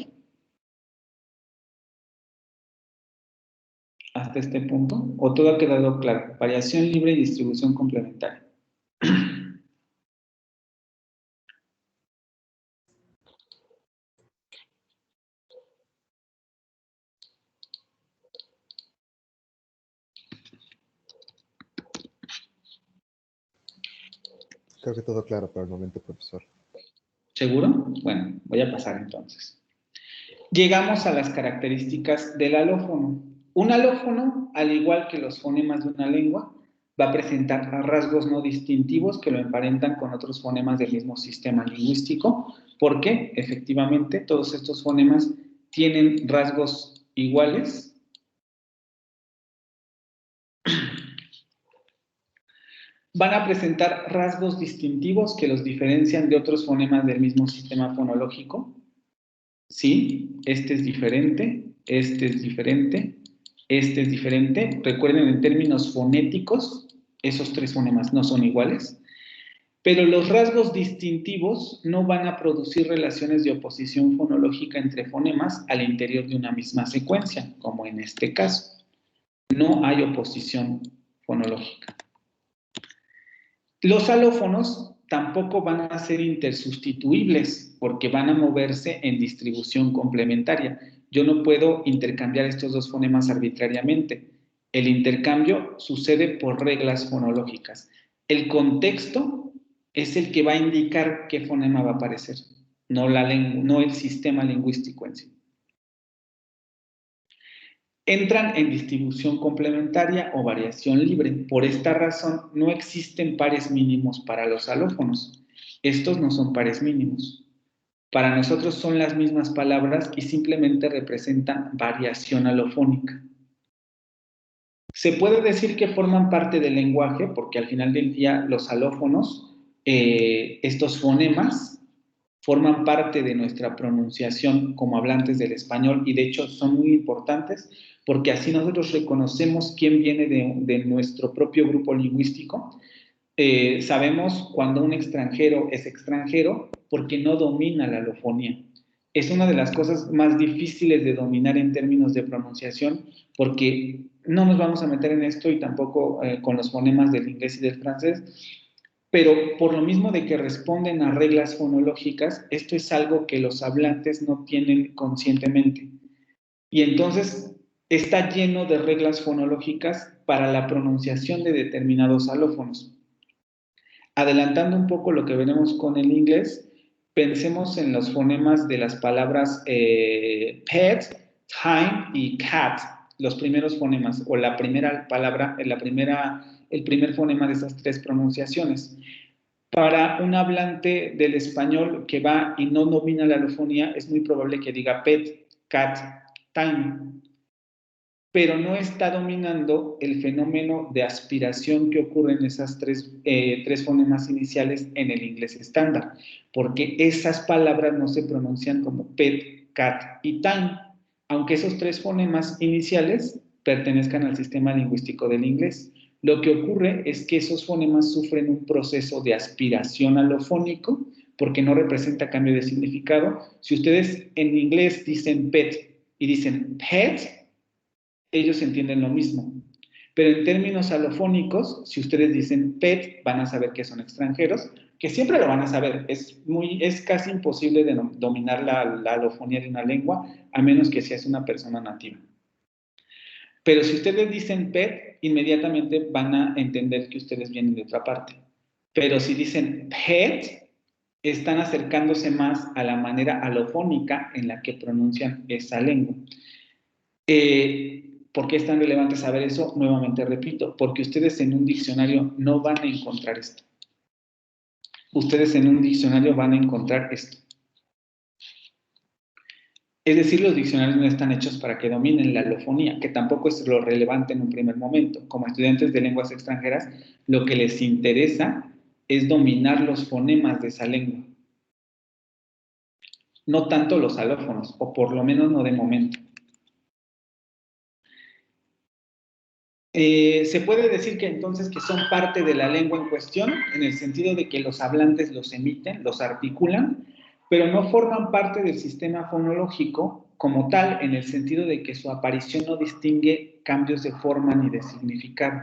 Hasta este punto. ¿O todo ha quedado claro? Variación libre y distribución complementaria. Creo que todo claro por el momento, profesor. ¿Seguro? Bueno, voy a pasar entonces. Llegamos a las características del alófono. Un alófono, al igual que los fonemas de una lengua, va a presentar rasgos no distintivos que lo emparentan con otros fonemas del mismo sistema lingüístico, porque efectivamente todos estos fonemas tienen rasgos iguales. Van a presentar rasgos distintivos que los diferencian de otros fonemas del mismo sistema fonológico. Sí, este es diferente, este es diferente, este es diferente. Recuerden, en términos fonéticos, esos tres fonemas no son iguales, pero los rasgos distintivos no van a producir relaciones de oposición fonológica entre fonemas al interior de una misma secuencia, como en este caso. No hay oposición fonológica. Los alófonos tampoco van a ser intersustituibles porque van a moverse en distribución complementaria. Yo no puedo intercambiar estos dos fonemas arbitrariamente. El intercambio sucede por reglas fonológicas. El contexto es el que va a indicar qué fonema va a aparecer, no el sistema lingüístico en sí. Entran en distribución complementaria o variación libre. Por esta razón, no existen pares mínimos para los alófonos. Estos no son pares mínimos. Para nosotros son las mismas palabras y simplemente representan variación alofónica. Se puede decir que forman parte del lenguaje porque al final del día los alófonos, estos fonemas, forman parte de nuestra pronunciación como hablantes del español y de hecho son muy importantes porque así nosotros reconocemos quién viene de nuestro propio grupo lingüístico. Sabemos cuando un extranjero es extranjero porque no domina la alofonía. Es una de las cosas más difíciles de dominar en términos de pronunciación porque no nos vamos a meter en esto y tampoco con los fonemas del inglés y del francés, pero por lo mismo de que responden a reglas fonológicas, esto es algo que los hablantes no tienen conscientemente. Y entonces está lleno de reglas fonológicas para la pronunciación de determinados alófonos. Adelantando un poco lo que veremos con el inglés, pensemos en los fonemas de las palabras pet, time y cat, los primeros fonemas, o la primera palabra, el primer fonema de esas tres pronunciaciones. Para un hablante del español que va y no domina la alofonía, es muy probable que diga pet, cat, time, pero no está dominando el fenómeno de aspiración que ocurre en esas tres fonemas iniciales en el inglés estándar, porque esas palabras no se pronuncian como pet, cat y time, aunque esos tres fonemas iniciales pertenezcan al sistema lingüístico del inglés. Lo que ocurre es que esos fonemas sufren un proceso de aspiración alofónico porque no representa cambio de significado. Si ustedes en inglés dicen pet y dicen pet, ellos entienden lo mismo. Pero en términos alofónicos, si ustedes dicen pet, van a saber que son extranjeros, que siempre lo van a saber. Es casi imposible de dominar la alofonía de una lengua, a menos que seas una persona nativa. Pero si ustedes dicen pet, inmediatamente van a entender que ustedes vienen de otra parte. Pero si dicen pet, están acercándose más a la manera alofónica en la que pronuncian esa lengua. ¿Por qué es tan relevante saber eso? Nuevamente repito, porque ustedes en un diccionario no van a encontrar esto. Ustedes en un diccionario van a encontrar esto. Es decir, los diccionarios no están hechos para que dominen la alofonía, que tampoco es lo relevante en un primer momento. Como estudiantes de lenguas extranjeras, lo que les interesa es dominar los fonemas de esa lengua. No tanto los alófonos, o por lo menos no de momento. Se puede decir que entonces que son parte de la lengua en cuestión, en el sentido de que los hablantes los emiten, los articulan, pero no forman parte del sistema fonológico como tal, en el sentido de que su aparición no distingue cambios de forma ni de significado.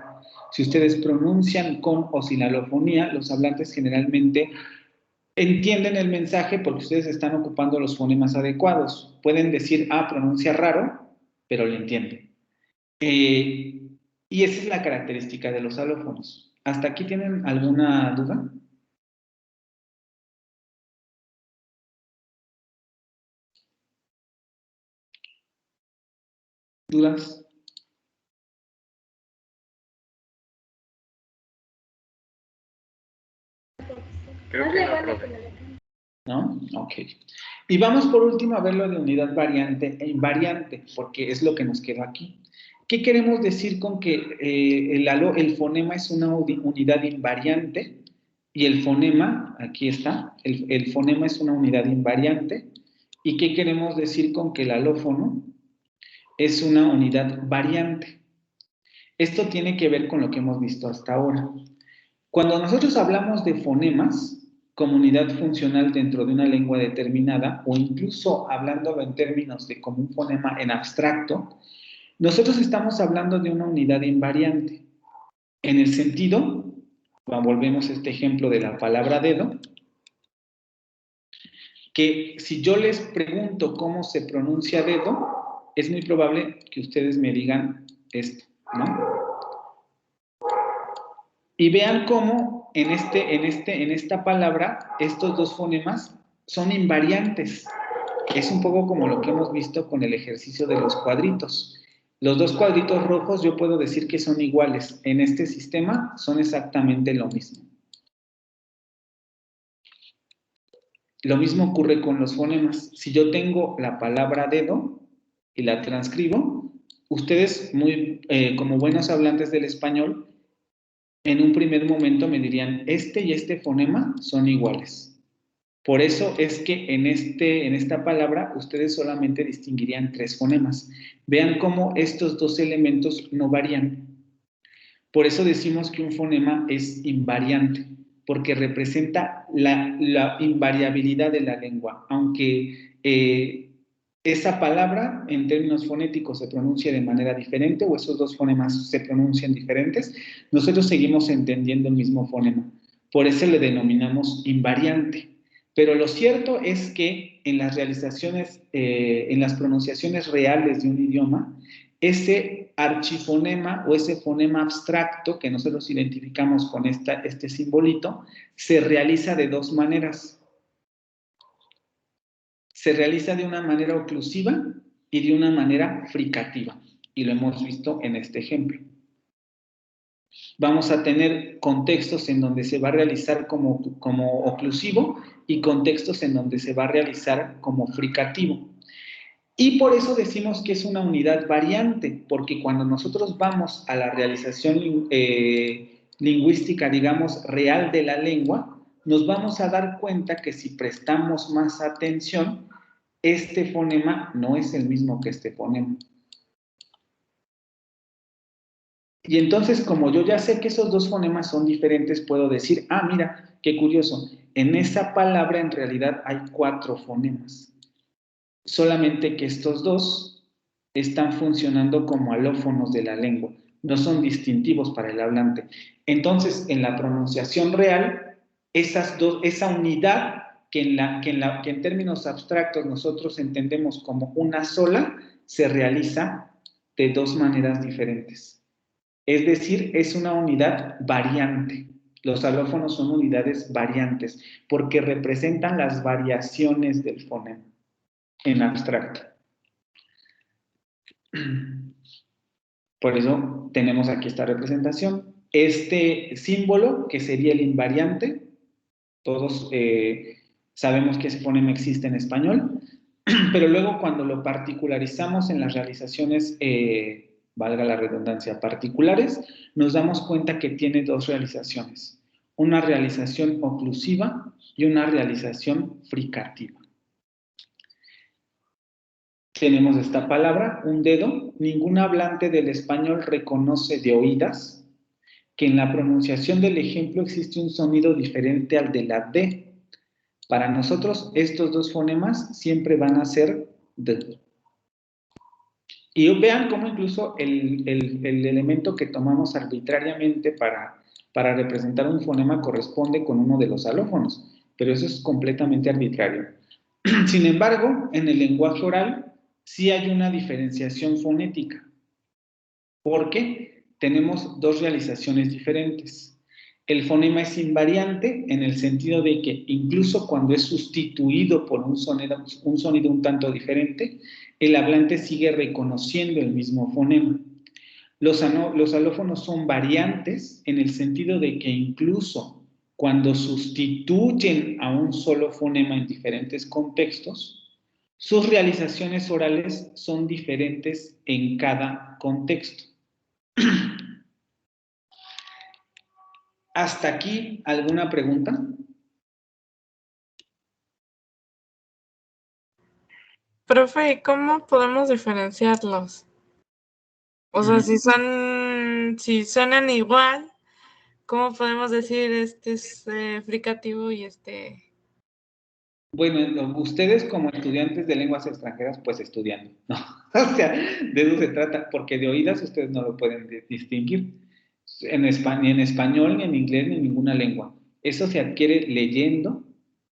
Si ustedes pronuncian con o sin alofonía, los hablantes generalmente entienden el mensaje porque ustedes están ocupando los fonemas adecuados. Pueden decir, pronuncia raro, pero lo entienden. Y esa es la característica de los alófonos. ¿Hasta aquí tienen alguna duda? ¿Dudas? Creo que no, profe. ¿No? Ok. Y vamos por último a ver lo de unidad variante e invariante, porque es lo que nos quedó aquí. ¿Qué queremos decir con que el fonema es una unidad invariante? Y el fonema, aquí está, el fonema es una unidad invariante. ¿Y qué queremos decir con que el alófono es una unidad variante? Esto tiene que ver con lo que hemos visto hasta ahora. Cuando nosotros hablamos de fonemas como unidad funcional dentro de una lengua determinada, o incluso hablándolo en términos de como un fonema en abstracto, nosotros estamos hablando de una unidad invariante. En el sentido, volvemos a este ejemplo de la palabra dedo, que si yo les pregunto cómo se pronuncia dedo, es muy probable que ustedes me digan esto, ¿no? Y vean cómo en esta palabra estos dos fonemas son invariantes. Es un poco como lo que hemos visto con el ejercicio de los cuadritos. Los dos cuadritos rojos yo puedo decir que son iguales. En este sistema son exactamente lo mismo. Lo mismo ocurre con los fonemas. Si yo tengo la palabra dedo y la transcribo, ustedes, como buenos hablantes del español, en un primer momento me dirían, este y este fonema son iguales. Por eso es que en esta palabra ustedes solamente distinguirían 3 fonemas. Vean cómo estos dos elementos no varían. Por eso decimos que un fonema es invariante, porque representa la invariabilidad de la lengua. Aunque esa palabra en términos fonéticos se pronuncia de manera diferente, o esos dos fonemas se pronuncian diferentes, nosotros seguimos entendiendo el mismo fonema. Por eso le denominamos invariante. Pero lo cierto es que en las realizaciones, en las pronunciaciones reales de un idioma, ese archifonema o ese fonema abstracto que nosotros identificamos con este simbolito, se realiza de 2 maneras. Se realiza de una manera oclusiva y de una manera fricativa. Y lo hemos visto en este ejemplo. Vamos a tener contextos en donde se va a realizar como oclusivo y contextos en donde se va a realizar como fricativo. Y por eso decimos que es una unidad variante, porque cuando nosotros vamos a la realización lingüística, digamos, real de la lengua, nos vamos a dar cuenta que si prestamos más atención, este fonema no es el mismo que este fonema. Y entonces, como yo ya sé que esos dos fonemas son diferentes, puedo decir, mira, qué curioso, en esa palabra en realidad hay 4 fonemas. Solamente que estos dos están funcionando como alófonos de la lengua, no son distintivos para el hablante. Entonces, en la pronunciación real, esa unidad que en términos abstractos nosotros entendemos como una sola, se realiza de 2 maneras diferentes. Es decir, es una unidad variante. Los alófonos son unidades variantes porque representan las variaciones del fonema en abstracto. Por eso tenemos aquí esta representación. Este símbolo, que sería el invariante, todos sabemos que ese fonema existe en español, Pero luego cuando lo particularizamos en las realizaciones, valga la redundancia, particulares, nos damos cuenta que tiene dos realizaciones. Una realización oclusiva y una realización fricativa. Tenemos esta palabra, un dedo. Ningún hablante del español reconoce de oídas que en la pronunciación del ejemplo existe un sonido diferente al de la D. Para nosotros, estos dos fonemas siempre van a ser D. Y vean cómo incluso el elemento que tomamos arbitrariamente para representar un fonema corresponde con uno de los alófonos, pero eso es completamente arbitrario. Sin embargo, en el lenguaje oral sí hay una diferenciación fonética, porque tenemos dos realizaciones diferentes. El fonema es invariante en el sentido de que incluso cuando es sustituido por un sonido un tanto diferente, el hablante sigue reconociendo el mismo fonema. Los alófonos son variantes en el sentido de que incluso cuando sustituyen a un solo fonema en diferentes contextos, sus realizaciones orales son diferentes en cada contexto. ¿Hasta aquí alguna pregunta? Profe, ¿cómo podemos diferenciarlos? O sea, si suenan igual, ¿cómo podemos decir este es fricativo y este? Bueno, ustedes como estudiantes de lenguas extranjeras, pues estudiando, ¿no? O sea, de eso se trata, porque de oídas ustedes no lo pueden distinguir ni en español, ni en inglés, ni en ninguna lengua. Eso se adquiere leyendo,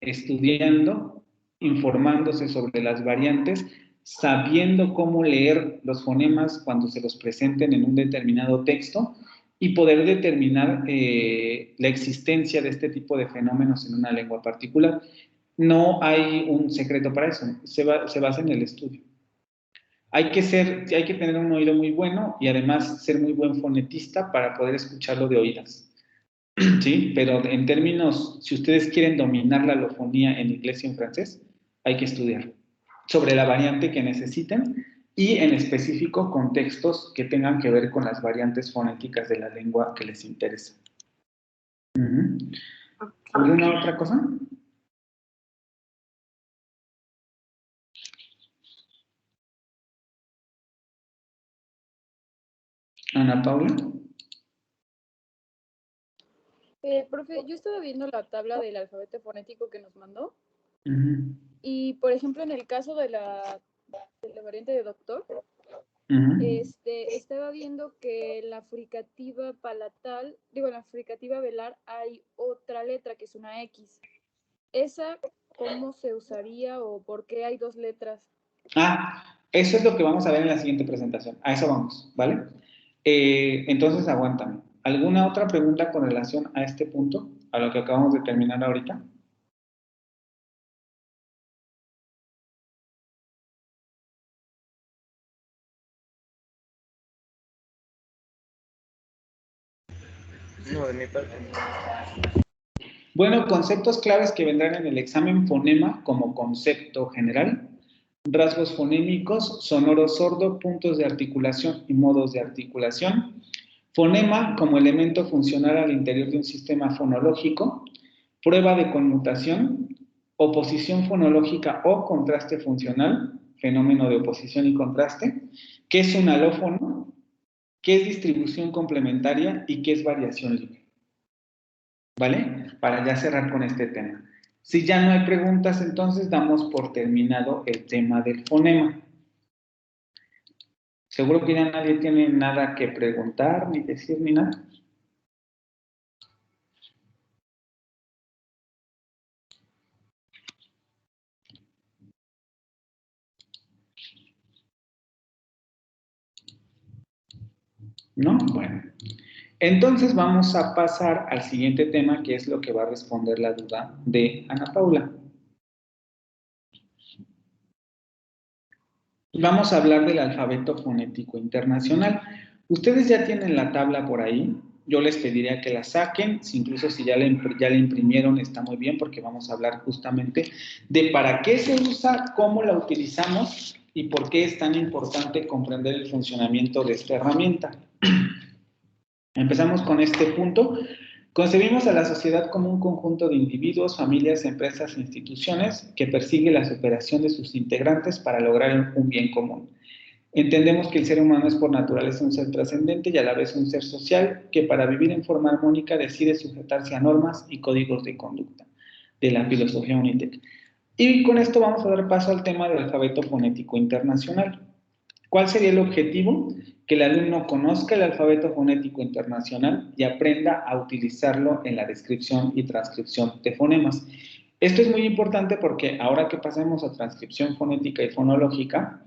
estudiando, informándose sobre las variantes, sabiendo cómo leer los fonemas cuando se los presenten en un determinado texto y poder determinar la existencia de este tipo de fenómenos en una lengua particular. No hay un secreto para eso, se basa en el estudio. Hay que tener un oído muy bueno y además ser muy buen fonetista para poder escucharlo de oídas. ¿Sí? Pero en términos, si ustedes quieren dominar la alofonía en inglés y en francés, hay que estudiar sobre la variante que necesiten y en específico contextos que tengan que ver con las variantes fonéticas de la lengua que les interesa. ¿Alguna otra cosa? Ana Paula. Profe, yo estaba viendo la tabla del alfabeto fonético que nos mandó Uh-huh. y, por ejemplo, en el caso de la variante de doctor, estaba viendo que en la fricativa palatal, en la fricativa velar hay otra letra que es una X. ¿Esa cómo se usaría o por qué hay dos letras? Eso es lo que vamos a ver en la siguiente presentación. A eso vamos, ¿vale? Entonces, aguántame. ¿Alguna otra pregunta con relación a este punto, a lo que acabamos de terminar ahorita? No, de mi parte. Bueno, conceptos claves que vendrán en el examen fonema como concepto general, rasgos fonémicos, sonoro sordo, puntos de articulación y modos de articulación, fonema como elemento funcional al interior de un sistema fonológico, prueba de conmutación, oposición fonológica o contraste funcional, fenómeno de oposición y contraste, qué es un alófono, qué es distribución complementaria y qué es variación libre. ¿Vale? Para ya cerrar con este tema. Si ya no hay preguntas, entonces damos por terminado el tema del fonema. ¿Seguro que ya nadie tiene nada que preguntar, ni decir, ni nada? ¿No? Bueno. Entonces vamos a pasar al siguiente tema, que es lo que va a responder la duda de Ana Paula. Vamos a hablar del alfabeto fonético internacional. Ustedes ya tienen la tabla por ahí. yo les pediría que la saquen, incluso si ya la imprimieron está muy bien, porque vamos a hablar justamente de para qué se usa, cómo la utilizamos y por qué es tan importante comprender el funcionamiento de esta herramienta. Empezamos con este punto. Concebimos a la sociedad como un conjunto de individuos, familias, empresas e instituciones que persigue la superación de sus integrantes para lograr un bien común. Entendemos que el ser humano es por naturaleza un ser trascendente y a la vez un ser social que para vivir en forma armónica decide sujetarse a normas y códigos de conducta de la filosofía Unitec. Y con esto vamos a dar paso al tema del alfabeto fonético internacional. ¿Cuál sería el objetivo? Que el alumno conozca el alfabeto fonético internacional y aprenda a utilizarlo en la descripción y transcripción de fonemas. Esto es muy importante porque ahora que pasemos a transcripción fonética y fonológica,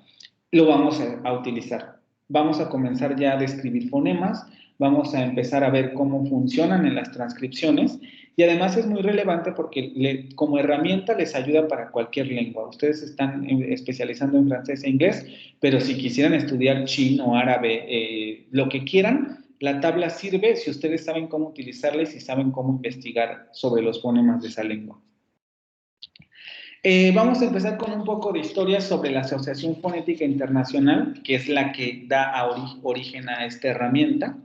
lo vamos a utilizar. Vamos a comenzar ya a describir fonemas, vamos a empezar a ver cómo funcionan en las transcripciones y además es muy relevante porque como herramienta les ayuda para cualquier lengua. Ustedes están especializando en francés e inglés, pero si quisieran estudiar chino, árabe, lo que quieran, la tabla sirve si ustedes saben cómo utilizarla y si saben cómo investigar sobre los fonemas de esa lengua. Vamos a empezar con un poco de historia sobre la Asociación Fonética Internacional, que es la que da origen a esta herramienta.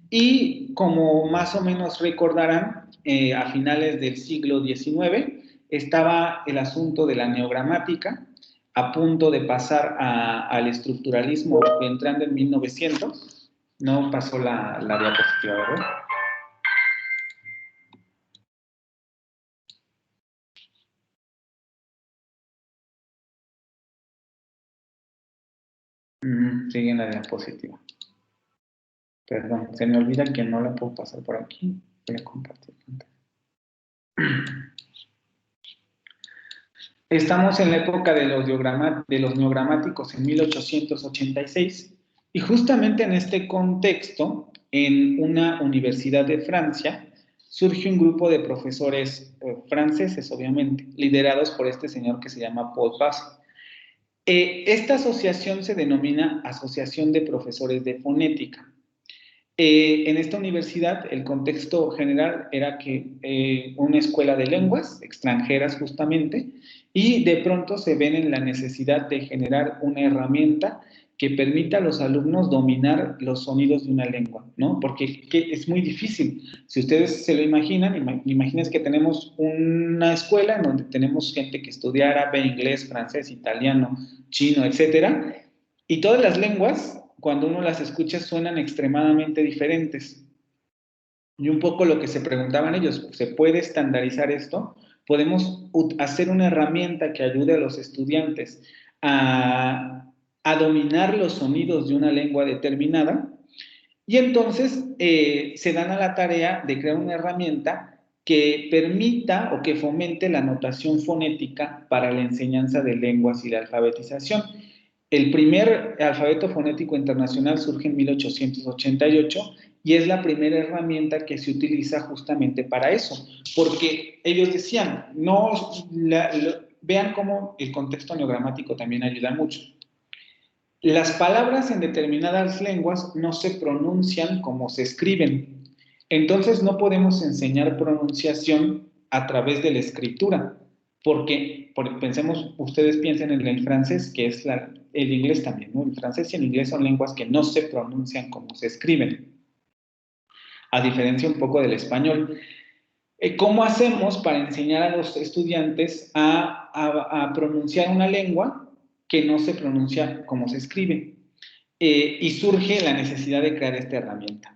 Y como más o menos recordarán, a finales del siglo XIX estaba el asunto de la neogramática, a punto de pasar al estructuralismo, entrando en 1900. No pasó la diapositiva, ¿verdad? Sigue en la diapositiva. Perdón, se me olvida que no la puedo pasar por aquí. Voy a compartir pantalla. Estamos en la época de los neogramáticos en 1886 y justamente en este contexto, en una universidad de Francia, surge un grupo de profesores franceses, obviamente, liderados por este señor que se llama Paul Passy. Esta asociación se denomina Asociación de Profesores de Fonética. En esta universidad, el contexto general era que una escuela de lenguas extranjeras justamente, y de pronto se ven en la necesidad de generar una herramienta que permita a los alumnos dominar los sonidos de una lengua, ¿no? Porque es muy difícil. Si ustedes se lo imaginan, imagínense que tenemos una escuela en donde tenemos gente que estudia árabe, inglés, francés, italiano, chino, etcétera, y todas las lenguas, cuando uno las escucha, suenan extremadamente diferentes. Y un poco lo que se preguntaban ellos, ¿se puede estandarizar esto? Podemos hacer una herramienta que ayude a los estudiantes a dominar los sonidos de una lengua determinada, y entonces se dan a la tarea de crear una herramienta que permita o que fomente la notación fonética para la enseñanza de lenguas y la alfabetización. El primer alfabeto fonético internacional surge en 1888 y es la primera herramienta que se utiliza justamente para eso, porque ellos decían, vean cómo el contexto neogramático también ayuda mucho. Las palabras en determinadas lenguas no se pronuncian como se escriben, entonces no podemos enseñar pronunciación a través de la escritura, porque pensemos, ustedes piensen en el francés, que es el inglés también, ¿no? El francés y el inglés son lenguas que no se pronuncian como se escriben, a diferencia un poco del español. ¿Cómo hacemos para enseñar a los estudiantes a pronunciar una lengua que no se pronuncia como se escribe? Y surge la necesidad de crear esta herramienta.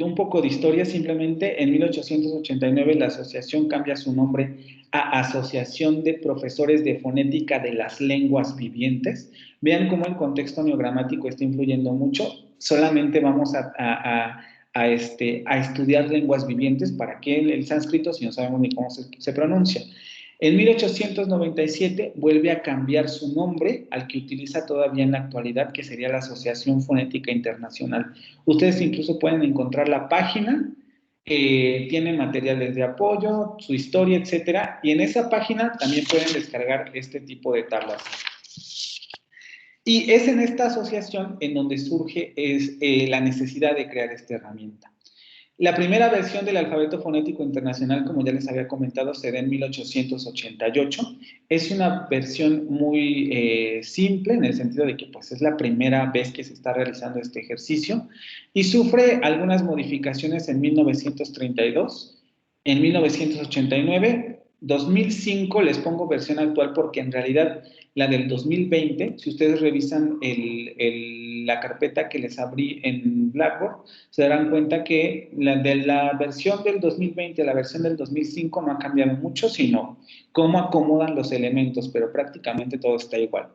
Un poco de historia, simplemente en 1889 la asociación cambia su nombre a Asociación de Profesores de Fonética de las Lenguas Vivientes. Vean cómo el contexto neogramático está influyendo mucho. Solamente vamos a estudiar lenguas vivientes. ¿Para qué el sánscrito si no sabemos ni cómo se pronuncia? En 1897 vuelve a cambiar su nombre al que utiliza todavía en la actualidad, que sería la Asociación Fonética Internacional. Ustedes incluso pueden encontrar la página, tiene materiales de apoyo, su historia, etcétera, y en esa página también pueden descargar este tipo de tablas. Y es en esta asociación en donde surge la necesidad de crear esta herramienta. La primera versión del alfabeto fonético internacional, como ya les había comentado, se da en 1888. Es una versión muy simple, en el sentido de que pues, es la primera vez que se está realizando este ejercicio, y sufre algunas modificaciones en 1932, en 1989, 2005, les pongo versión actual porque en realidad la del 2020, si ustedes revisan la carpeta que les abrí en Blackboard, se darán cuenta que de la versión del 2020 a la versión del 2005 no ha cambiado mucho, sino cómo acomodan los elementos, pero prácticamente todo está igual.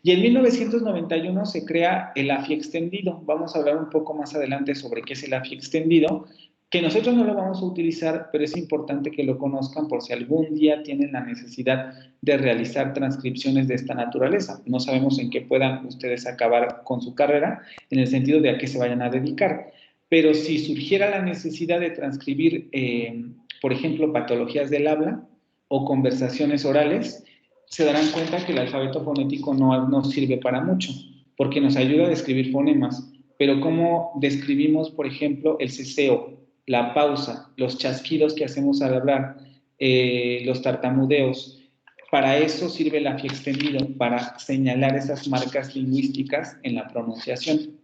Y en 1991 se crea el AFI extendido. Vamos a hablar un poco más adelante sobre qué es el AFI extendido, que nosotros no lo vamos a utilizar, pero es importante que lo conozcan por si algún día tienen la necesidad de realizar transcripciones de esta naturaleza. No sabemos en qué puedan ustedes acabar con su carrera, en el sentido de a qué se vayan a dedicar. Pero si surgiera la necesidad de transcribir, por ejemplo, patologías del habla o conversaciones orales, se darán cuenta que el alfabeto fonético no sirve para mucho, porque nos ayuda a describir fonemas, pero ¿cómo describimos, por ejemplo, el ceseo, la pausa, los chasquidos que hacemos al hablar, los tartamudeos? Para eso sirve el AFI extendido, para señalar esas marcas lingüísticas en la pronunciación.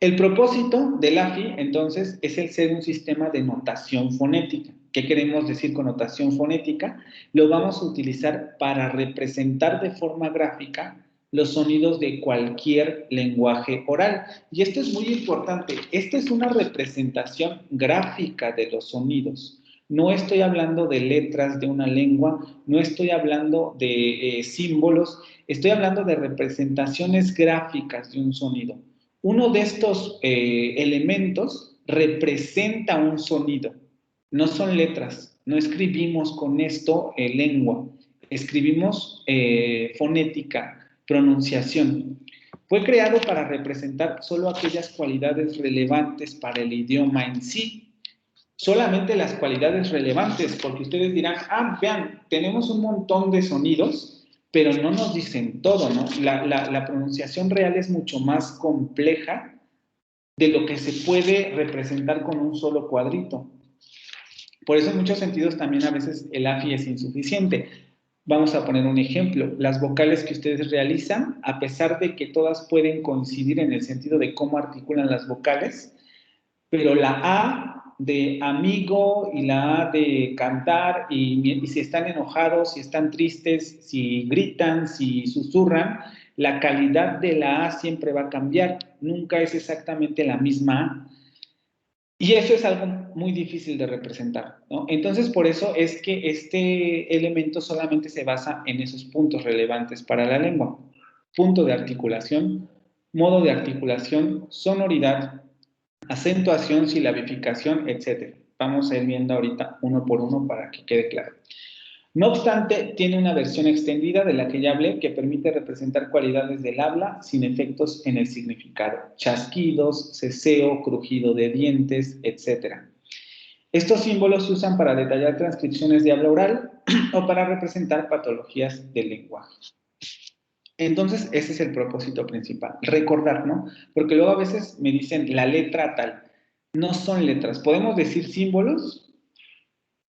El propósito del AFI, entonces, es el ser un sistema de notación fonética. ¿Qué queremos decir con notación fonética? Lo vamos a utilizar para representar de forma gráfica los sonidos de cualquier lenguaje oral. Y esto es muy importante. Esta es una representación gráfica de los sonidos. No estoy hablando de letras de una lengua, no estoy hablando de símbolos, estoy hablando de representaciones gráficas de un sonido. Uno de estos elementos representa un sonido. No son letras, no escribimos con esto lengua, escribimos fonética, pronunciación. Fue creado para representar solo aquellas cualidades relevantes para el idioma en sí. Solamente las cualidades relevantes, porque ustedes dirán, vean, tenemos un montón de sonidos, pero no nos dicen todo, ¿no? La pronunciación real es mucho más compleja de lo que se puede representar con un solo cuadrito. Por eso en muchos sentidos también a veces el AFI es insuficiente. Vamos a poner un ejemplo. Las vocales que ustedes realizan, a pesar de que todas pueden coincidir en el sentido de cómo articulan las vocales, pero la A de amigo y la A de cantar, y si están enojados, si están tristes, si gritan, si susurran, la calidad de la A siempre va a cambiar. Nunca es exactamente la misma A. Y eso es algo muy difícil de representar, ¿no? Entonces, por eso es que este elemento solamente se basa en esos puntos relevantes para la lengua. Punto de articulación, modo de articulación, sonoridad, acentuación, silabificación, etc. Vamos a ir viendo ahorita uno por uno para que quede claro. No obstante, tiene una versión extendida de la que ya hablé que permite representar cualidades del habla sin efectos en el significado. Chasquidos, ceseo, crujido de dientes, etc. Estos símbolos se usan para detallar transcripciones de habla oral o para representar patologías del lenguaje. Entonces, ese es el propósito principal, recordar, ¿no? Porque luego a veces me dicen la letra tal. No son letras. Podemos decir símbolos,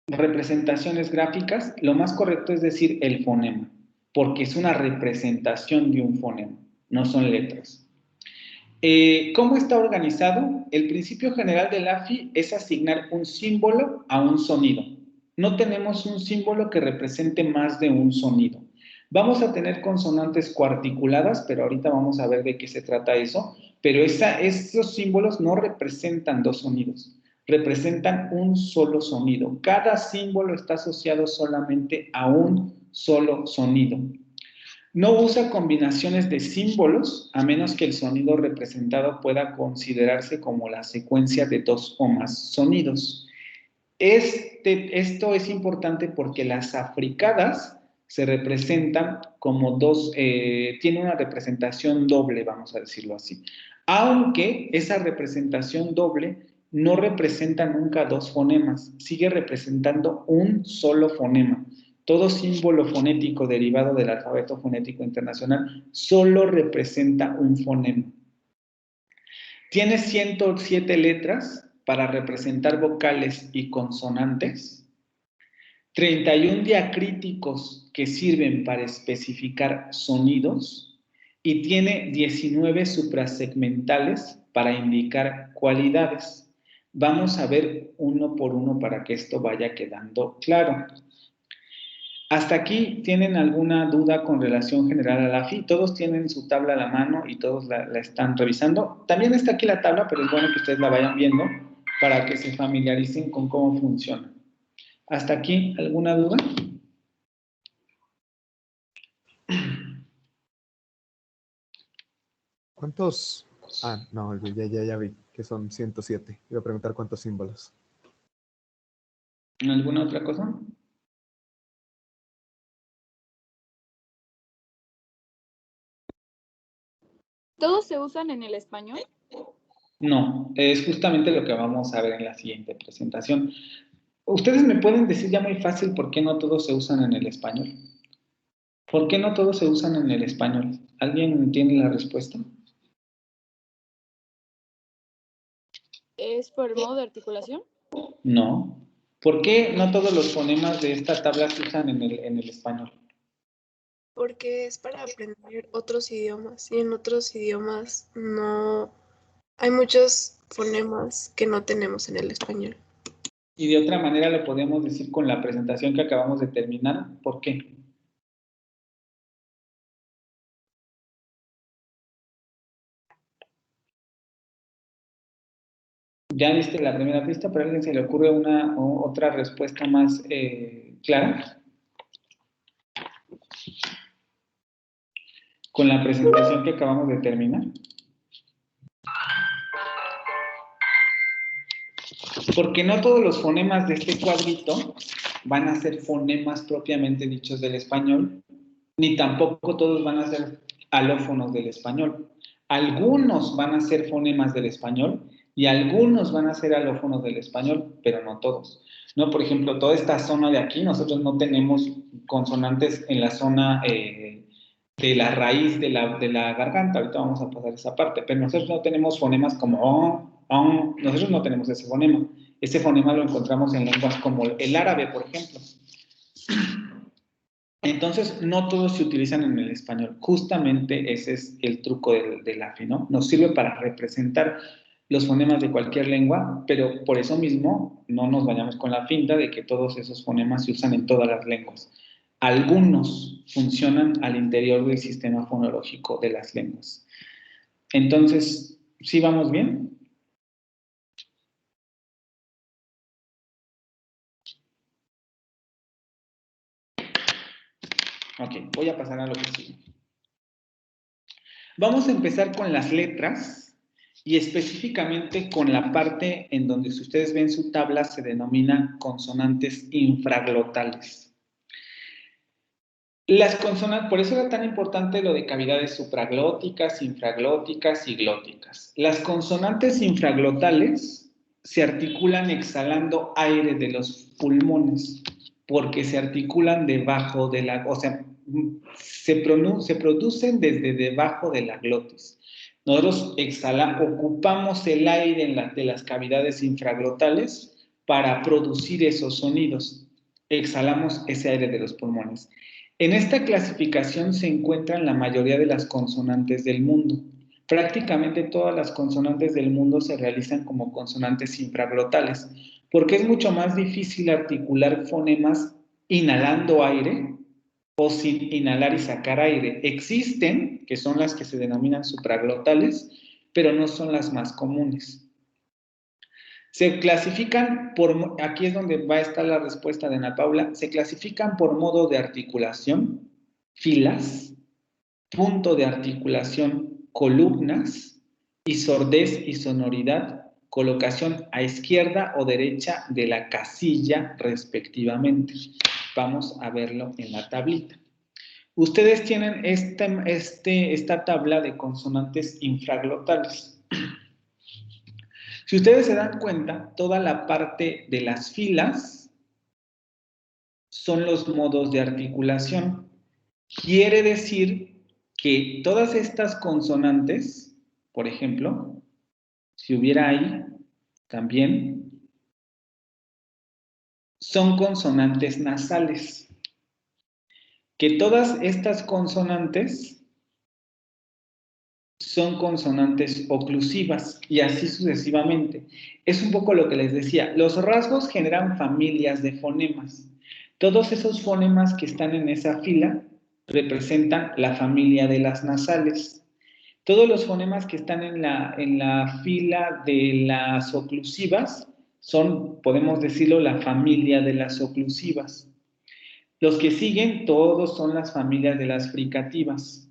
representaciones gráficas. Lo más correcto es decir el fonema, porque es una representación de un fonema, no son letras. ¿Cómo está organizado? El principio general del AFI es asignar un símbolo a un sonido. No tenemos un símbolo que represente más de un sonido. Vamos a tener consonantes coarticuladas, pero ahorita vamos a ver de qué se trata eso. Pero esos símbolos no representan dos sonidos, representan un solo sonido. Cada símbolo está asociado solamente a un solo sonido. No usa combinaciones de símbolos, a menos que el sonido representado pueda considerarse como la secuencia de dos o más sonidos. Esto es importante porque las africadas se representan como dos, tiene una representación doble, vamos a decirlo así. Aunque esa representación doble no representa nunca dos fonemas, sigue representando un solo fonema. Todo símbolo fonético derivado del alfabeto fonético internacional solo representa un fonema. Tiene 107 letras para representar vocales y consonantes, 31 diacríticos que sirven para especificar sonidos y tiene 19 suprasegmentales para indicar cualidades. Vamos a ver uno por uno para que esto vaya quedando claro. ¿Hasta aquí tienen alguna duda con relación general a la FI? Todos tienen su tabla a la mano y todos la están revisando. También está aquí la tabla, pero es bueno que ustedes la vayan viendo para que se familiaricen con cómo funciona. ¿Hasta aquí alguna duda? ¿Cuántos? Ah, no, ya vi que son 107. Iba a preguntar cuántos símbolos. ¿Alguna otra cosa? ¿Todos se usan en el español? No, es justamente lo que vamos a ver en la siguiente presentación. Ustedes me pueden decir ya muy fácil por qué no todos se usan en el español. ¿Por qué no todos se usan en el español? ¿Alguien tiene la respuesta? ¿Es por el modo de articulación? No. ¿Por qué no todos los fonemas de esta tabla se usan en el español? Porque es para aprender otros idiomas y en otros idiomas no hay muchos fonemas que no tenemos en el español. Y de otra manera lo podemos decir con la presentación que acabamos de terminar. ¿Por qué? Ya viste la primera pista, pero a alguien se le ocurre una o otra respuesta más clara. Con la presentación que acabamos de terminar. Porque no todos los fonemas de este cuadrito van a ser fonemas propiamente dichos del español, ni tampoco todos van a ser alófonos del español. Algunos van a ser fonemas del español y algunos van a ser alófonos del español, pero no todos. ¿No? Por ejemplo, toda esta zona de aquí, nosotros no tenemos consonantes en la zona de la raíz de la garganta. Ahorita vamos a pasar esa parte, pero nosotros no tenemos fonemas como nosotros no tenemos ese fonema. Ese fonema lo encontramos en lenguas como el árabe, por ejemplo. Entonces, no todos se utilizan en el español. Justamente ese es el truco del AFI, ¿no? Nos sirve para representar los fonemas de cualquier lengua, pero por eso mismo no nos vayamos con la finta de que todos esos fonemas se usan en todas las lenguas. Algunos funcionan al interior del sistema fonológico de las lenguas. Entonces, ¿sí vamos bien? Ok, voy a pasar a lo que sigue. Vamos a empezar con las letras y específicamente con la parte en donde, si ustedes ven su tabla, se denomina consonantes infraglotales. Las consonantes, por eso era tan importante lo de cavidades supraglóticas, infraglóticas y glóticas. Las consonantes infraglotales se articulan exhalando aire de los pulmones, porque se articulan debajo de la, o sea, se producen desde debajo de la glotis. Nosotros ocupamos el aire de las cavidades infraglotales para producir esos sonidos. Exhalamos ese aire de los pulmones. En esta clasificación se encuentran la mayoría de las consonantes del mundo. Prácticamente todas las consonantes del mundo se realizan como consonantes infraglotales, porque es mucho más difícil articular fonemas inhalando aire o sin inhalar y sacar aire. Existen, que son las que se denominan supraglotales, pero no son las más comunes. Se clasifican por, aquí es donde va a estar la respuesta de Ana Paula, se clasifican por modo de articulación, filas, punto de articulación, columnas, y sordez y sonoridad, colocación a izquierda o derecha de la casilla respectivamente. Vamos a verlo en la tablita. Ustedes tienen esta tabla de consonantes infraglotales. Si ustedes se dan cuenta, toda la parte de las filas son los modos de articulación. Quiere decir que todas estas consonantes, por ejemplo, si hubiera ahí, también son consonantes nasales. Que todas estas consonantes son consonantes oclusivas y así sucesivamente. Es un poco lo que les decía. Los rasgos generan familias de fonemas. Todos esos fonemas que están en esa fila representan la familia de las nasales. Todos los fonemas que están en la fila de las oclusivas son, podemos decirlo, la familia de las oclusivas. Los que siguen, todos son las familias de las fricativas.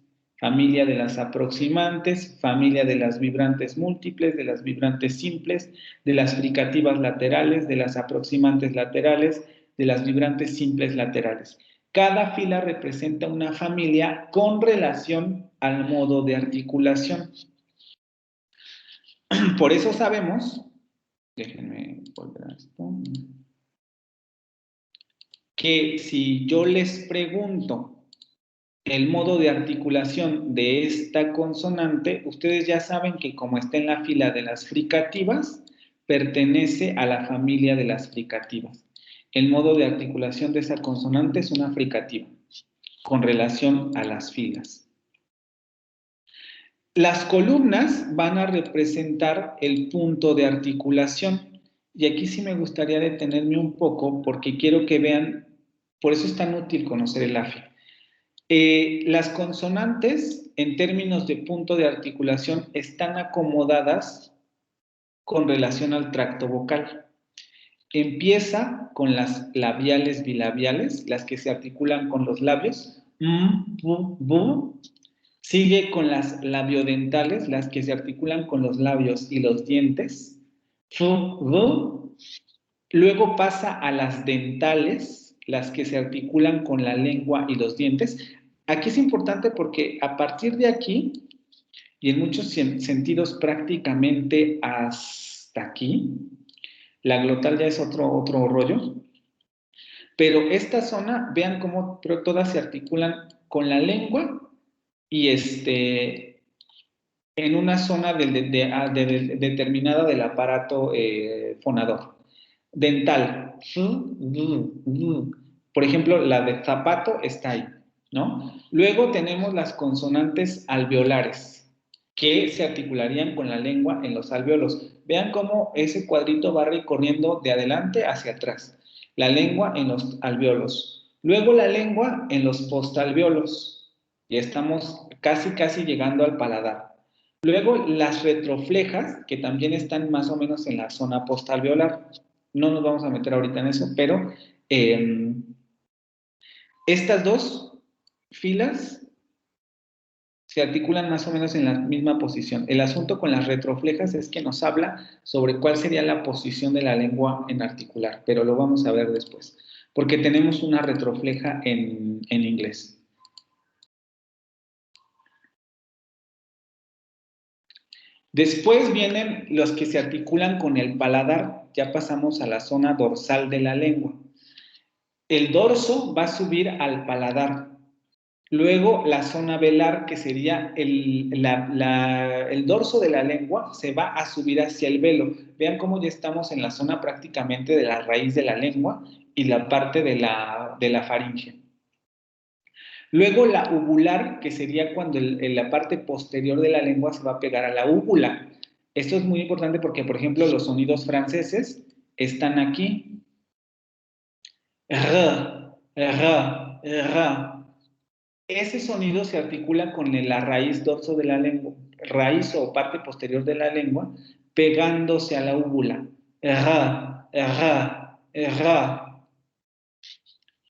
Familia de las aproximantes, familia de las vibrantes múltiples, de las vibrantes simples, de las fricativas laterales, de las aproximantes laterales, de las vibrantes simples laterales. Cada fila representa una familia con relación al modo de articulación. Por eso sabemos, déjenme volver a esto, que si yo les pregunto el modo de articulación de esta consonante, ustedes ya saben que como está en la fila de las fricativas, pertenece a la familia de las fricativas. El modo de articulación de esa consonante es una fricativa, con relación a las filas. Las columnas van a representar el punto de articulación. Y aquí sí me gustaría detenerme un poco porque quiero que vean, por eso es tan útil conocer el AFI. Las consonantes, en términos de punto de articulación, están acomodadas con relación al tracto vocal. Empieza con las labiales bilabiales, las que se articulan con los labios, bu, bu. Sigue con las labiodentales, las que se articulan con los labios y los dientes, fu, bu. Luego pasa a las dentales, las que se articulan con la lengua y los dientes. Aquí es importante porque a partir de aquí, y en muchos sentidos prácticamente hasta aquí, la glotal ya es otro rollo, pero esta zona, vean cómo todas se articulan con la lengua y en una zona determinada del aparato fonador. Dental. Por ejemplo, la de zapato está ahí, ¿no? Luego tenemos las consonantes alveolares, que se articularían con la lengua en los alvéolos. Vean cómo ese cuadrito va recorriendo de adelante hacia atrás. La lengua en los alvéolos. Luego la lengua en los postalvéolos. Ya estamos casi llegando al paladar. Luego las retroflejas, que también están más o menos en la zona postalveolar. No nos vamos a meter ahorita en eso, pero estas dos filas se articulan más o menos en la misma posición. El asunto con las retroflejas es que nos habla sobre cuál sería la posición de la lengua en articular, pero lo vamos a ver después, porque tenemos una retrofleja en inglés. Después vienen los que se articulan con el paladar, ya pasamos a la zona dorsal de la lengua. El dorso va a subir al paladar. Luego la zona velar, que sería el dorso de la lengua, se va a subir hacia el velo. Vean cómo ya estamos en la zona prácticamente de la raíz de la lengua y la parte de la faringe. Luego la uvular, que sería cuando la parte posterior de la lengua se va a pegar a la úvula. Esto es muy importante porque, por ejemplo, los sonidos franceses están aquí. Ese sonido se articula con la raíz dorso de la lengua, raíz o parte posterior de la lengua, pegándose a la úvula.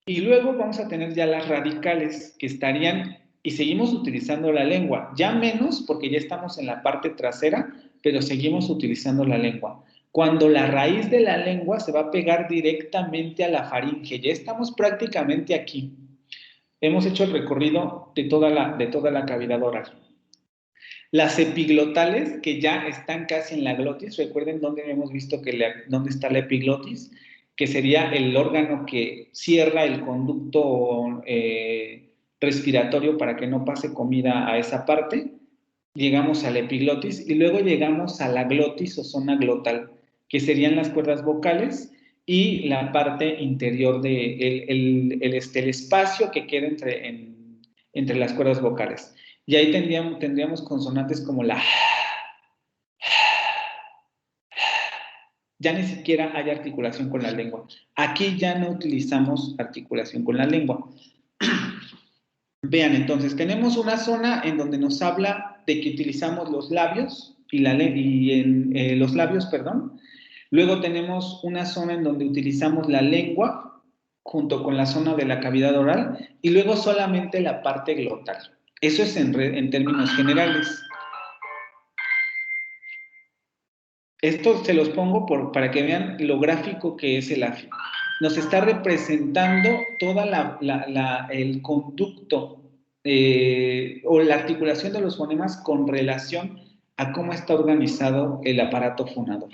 Y luego vamos a tener ya las radicales que estarían, y seguimos utilizando la lengua, ya menos porque ya estamos en la parte trasera, pero seguimos utilizando la lengua. Cuando la raíz de la lengua se va a pegar directamente a la faringe, ya estamos prácticamente aquí. Hemos hecho el recorrido de toda la cavidad oral. Las epiglotales, que ya están casi en la glotis, recuerden dónde hemos visto dónde está la epiglotis, que sería el órgano que cierra el conducto respiratorio para que no pase comida a esa parte. Llegamos a la epiglotis y luego llegamos a la glotis o zona glotal, que serían las cuerdas vocales, y la parte interior de el espacio que queda entre las cuerdas vocales. Y ahí tendríamos consonantes como la... Ya ni siquiera hay articulación con la lengua. Aquí ya no utilizamos articulación con la lengua. Vean, entonces, tenemos una zona en donde nos habla de que utilizamos los labios, los labios, perdón. Luego tenemos una zona en donde utilizamos la lengua, junto con la zona de la cavidad oral, y luego solamente la parte glotal. Eso es en términos generales. Esto se los pongo para que vean lo gráfico que es el AFI. Nos está representando toda el conducto o la articulación de los fonemas con relación a cómo está organizado el aparato fonador.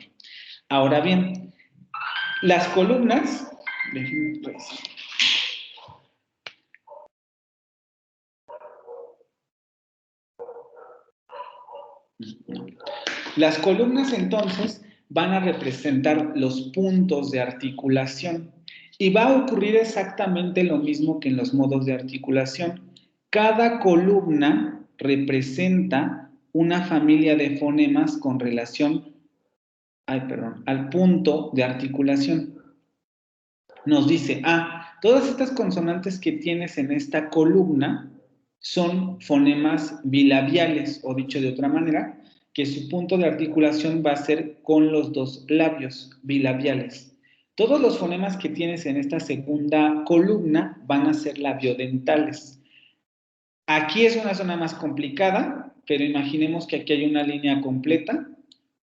Ahora bien, las columnas, déjenme revisar. Las columnas entonces van a representar los puntos de articulación y va a ocurrir exactamente lo mismo que en los modos de articulación. Cada columna representa una familia de fonemas con relación al punto de articulación. Nos dice, todas estas consonantes que tienes en esta columna son fonemas bilabiales, o dicho de otra manera, que su punto de articulación va a ser con los dos labios bilabiales. Todos los fonemas que tienes en esta segunda columna van a ser labiodentales. Aquí es una zona más complicada, pero imaginemos que aquí hay una línea completa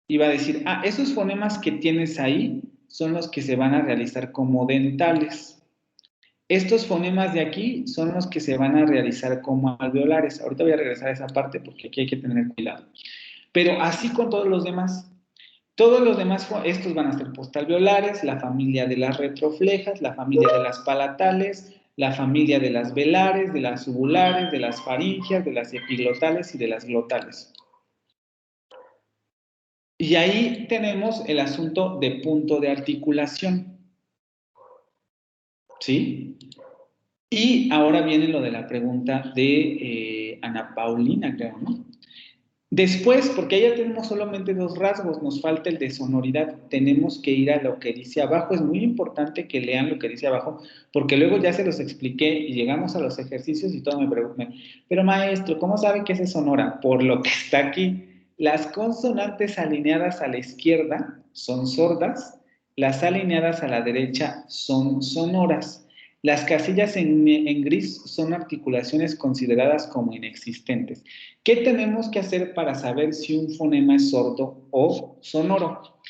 y va a decir, esos fonemas que tienes ahí son los que se van a realizar como dentales. Estos fonemas de aquí son los que se van a realizar como alveolares. Ahorita voy a regresar a esa parte porque aquí hay que tener cuidado. Pero así con todos los demás. Todos los demás, estos van a ser postalveolares, la familia de las retroflejas, la familia de las palatales, la familia de las velares, de las ubulares, de las faringias, de las epiglotales y de las glotales. Y ahí tenemos el asunto de punto de articulación. ¿Sí? Y ahora viene lo de la pregunta de Ana Paulina, creo, ¿no? Después, porque ya tenemos solamente dos rasgos, nos falta el de sonoridad, tenemos que ir a lo que dice abajo. Es muy importante que lean lo que dice abajo, porque luego ya se los expliqué y llegamos a los ejercicios y todo me preguntan, pero maestro, ¿cómo sabe que es sonora? Por lo que está aquí. Las consonantes alineadas a la izquierda son sordas, las alineadas a la derecha son sonoras. Las casillas en gris son articulaciones consideradas como inexistentes. ¿Qué tenemos que hacer para saber si un fonema es sordo o sonoro?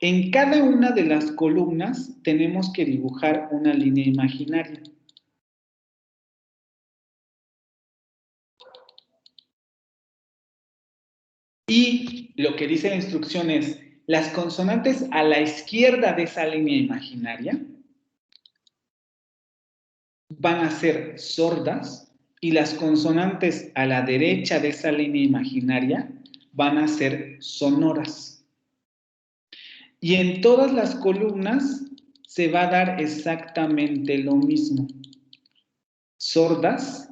En cada una de las columnas tenemos que dibujar una línea imaginaria. Y lo que dice la instrucción es, las consonantes a la izquierda de esa línea imaginaria van a ser sordas y las consonantes a la derecha de esa línea imaginaria van a ser sonoras. Y en todas las columnas se va a dar exactamente lo mismo. Sordas,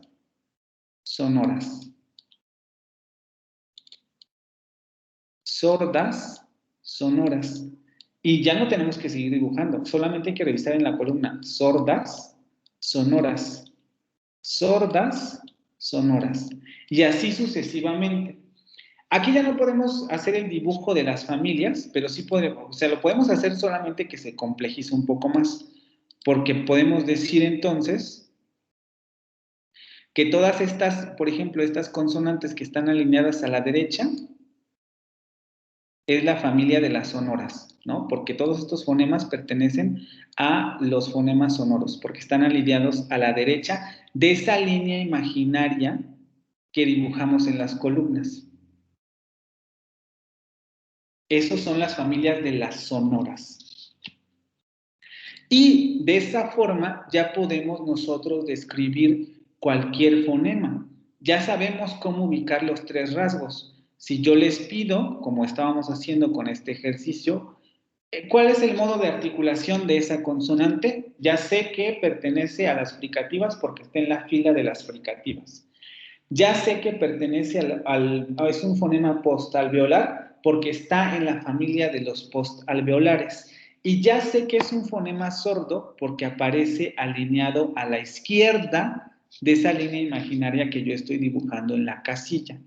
sonoras. Sordas, sonoras. Y ya no tenemos que seguir dibujando, solamente hay que revisar en la columna sordas, sonoras. Sordas, sonoras. Y así sucesivamente. Aquí ya no podemos hacer el dibujo de las familias, pero sí podemos, o sea, lo podemos hacer solamente que se complejice un poco más, porque podemos decir entonces que todas estas, por ejemplo, estas consonantes que están alineadas a la derecha, es la familia de las sonoras, ¿no? Porque todos estos fonemas pertenecen a los fonemas sonoros, porque están alineados a la derecha de esa línea imaginaria que dibujamos en las columnas. Esas son las familias de las sonoras. Y de esa forma ya podemos nosotros describir cualquier fonema. Ya sabemos cómo ubicar los tres rasgos. Si yo les pido, como estábamos haciendo con este ejercicio, ¿Cuál es el modo de articulación de esa consonante? Ya sé que pertenece a las fricativas porque está en la fila de las fricativas. Ya sé que pertenece es un fonema postalveolar porque está en la familia de los postalveolares. Y ya sé que es un fonema sordo porque aparece alineado a la izquierda de esa línea imaginaria que yo estoy dibujando en la casilla.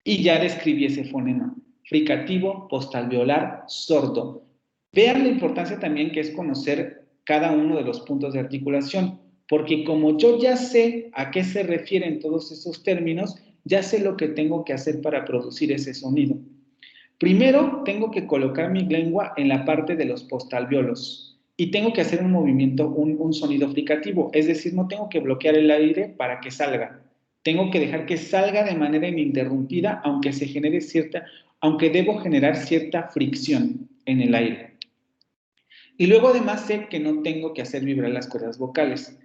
Y ya describí ese fonema. Fricativo, postalveolar, sordo. Vean la importancia también que es conocer cada uno de los puntos de articulación, porque como yo ya sé a qué se refieren todos esos términos, ya sé lo que tengo que hacer para producir ese sonido. Primero, tengo que colocar mi lengua en la parte de los postalveolos y tengo que hacer un movimiento, un sonido fricativo, es decir, no tengo que bloquear el aire para que salga. Tengo que dejar que salga de manera ininterrumpida, aunque debo generar cierta fricción en el aire. Y luego además sé que no tengo que hacer vibrar las cuerdas vocales.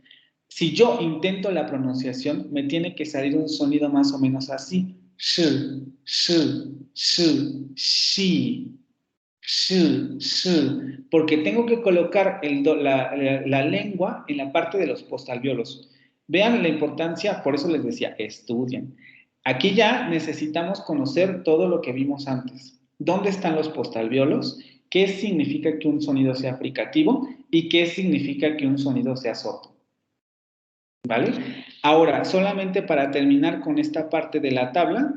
Si yo intento la pronunciación, me tiene que salir un sonido más o menos así. Sh, sh, sh, shi, sh, sh, porque tengo que colocar la lengua en la parte de los postalveolos. Vean la importancia, por eso les decía, estudien. Aquí ya necesitamos conocer todo lo que vimos antes. ¿Dónde están los postalveolos? ¿Qué significa que un sonido sea fricativo? ¿Y qué significa que un sonido sea sordo? ¿Vale? Ahora, solamente para terminar con esta parte de la tabla,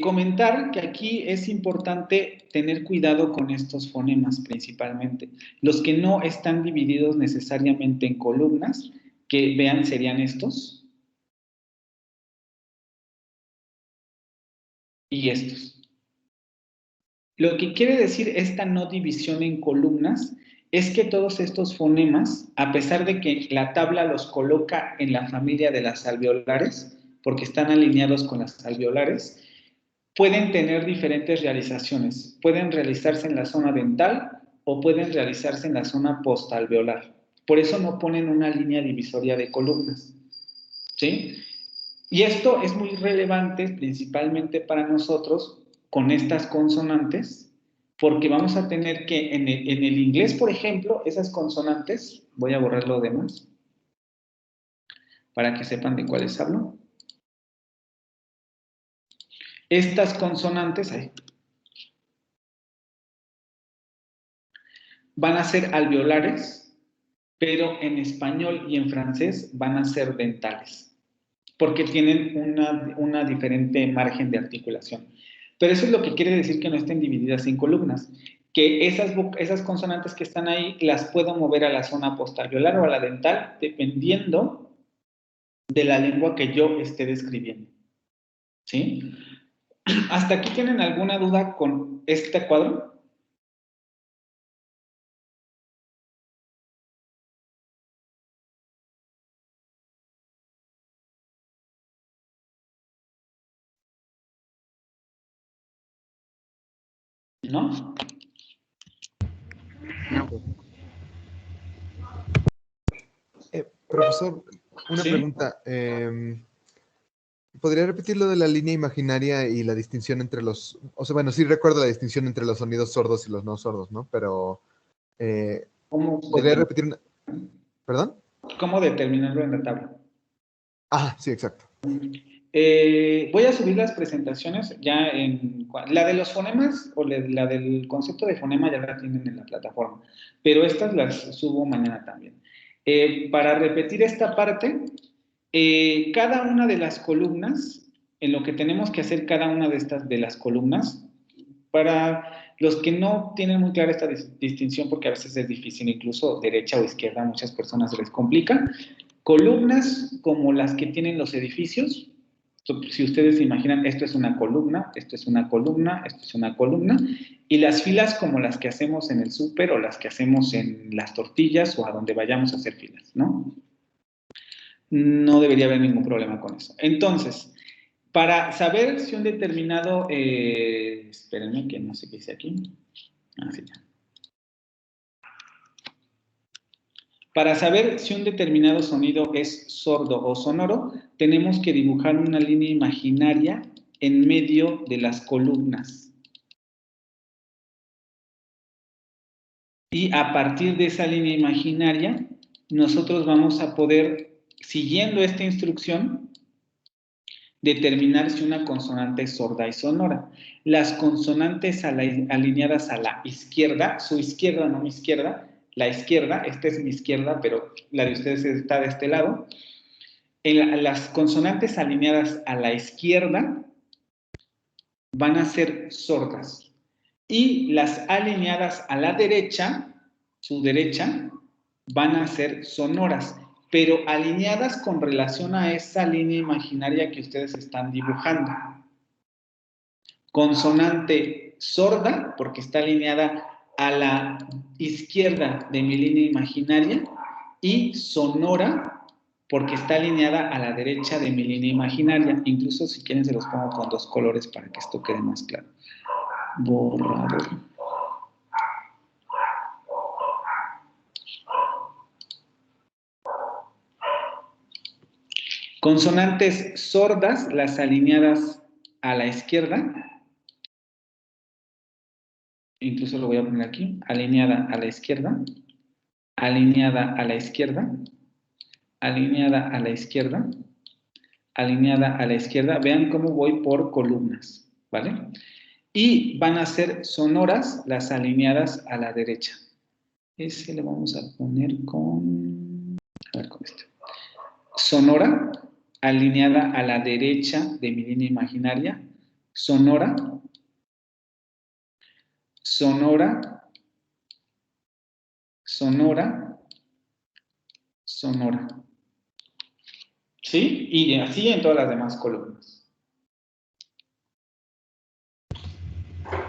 comentar que aquí es importante tener cuidado con estos fonemas principalmente. Los que no están divididos necesariamente en columnas, que vean serían estos y estos. Lo que quiere decir esta no división en columnas es que todos estos fonemas, a pesar de que la tabla los coloca en la familia de las alveolares, porque están alineados con las alveolares, pueden tener diferentes realizaciones. Pueden realizarse en la zona dental o pueden realizarse en la zona postalveolar. Por eso no ponen una línea divisoria de columnas. ¿Sí? Y esto es muy relevante principalmente para nosotros con estas consonantes, porque vamos a tener que en el inglés, por ejemplo, esas consonantes, voy a borrar lo demás, para que sepan de cuáles hablo. Estas consonantes van a ser alveolares, pero en español y en francés van a ser dentales, porque tienen una diferente margen de articulación. Pero eso es lo que quiere decir que no estén divididas en columnas, que esas consonantes que están ahí las puedo mover a la zona postalveolar o a la dental, dependiendo de la lengua que yo esté describiendo. ¿Sí? ¿Hasta aquí tienen alguna duda con este cuadro? ¿No? Profesor, una ¿Sí? pregunta. ¿Podría repetir lo de la línea imaginaria y la distinción entre los... O sea, bueno, sí recuerdo la distinción entre los sonidos sordos y los no sordos, ¿no? Pero... ¿podría repetir una... ¿Perdón? ¿Cómo determinarlo en la tabla? Ah, sí, exacto. Voy a subir las presentaciones ya en... La de los fonemas o la del concepto de fonema ya la tienen en la plataforma, pero estas las subo mañana también. Para repetir esta parte, cada una de las columnas, en lo que tenemos que hacer cada una de las columnas, para los que no tienen muy clara esta distinción, porque a veces es difícil, incluso derecha o izquierda, a muchas personas se les complica, columnas como las que tienen los edificios. Si ustedes se imaginan, esto es una columna, esto es una columna, esto es una columna, y las filas como las que hacemos en el súper o las que hacemos en las tortillas o a donde vayamos a hacer filas, ¿no? No debería haber ningún problema con eso. Entonces, para saber si un determinado, espérenme que no sé qué dice aquí, así ya. Para saber si un determinado sonido es sordo o sonoro, tenemos que dibujar una línea imaginaria en medio de las columnas. Y a partir de esa línea imaginaria, nosotros vamos a poder, siguiendo esta instrucción, determinar si una consonante es sorda y sonora. Las consonantes alineadas a la izquierda, su izquierda, no mi izquierda, la izquierda, esta es mi izquierda, pero la de ustedes está de este lado. Las consonantes alineadas a la izquierda van a ser sordas. Y las alineadas a la derecha, su derecha, van a ser sonoras, pero alineadas con relación a esa línea imaginaria que ustedes están dibujando. Consonante sorda, porque está alineada a la izquierda de mi línea imaginaria, y sonora, porque está alineada a la derecha de mi línea imaginaria. Incluso si quieren se los pongo con 2 colores para que esto quede más claro. Borrador. Consonantes sordas, las alineadas a la izquierda. Incluso lo voy a poner aquí. Alineada a la izquierda. Alineada a la izquierda. Alineada a la izquierda. Alineada a la izquierda. Vean cómo voy por columnas, ¿vale? Y van a ser sonoras las alineadas a la derecha. Ese le vamos a poner con... A ver, con este. Sonora, alineada a la derecha de mi línea imaginaria. Sonora. Sonora. Sonora. Sonora. ¿Sí? Y así en todas las demás columnas.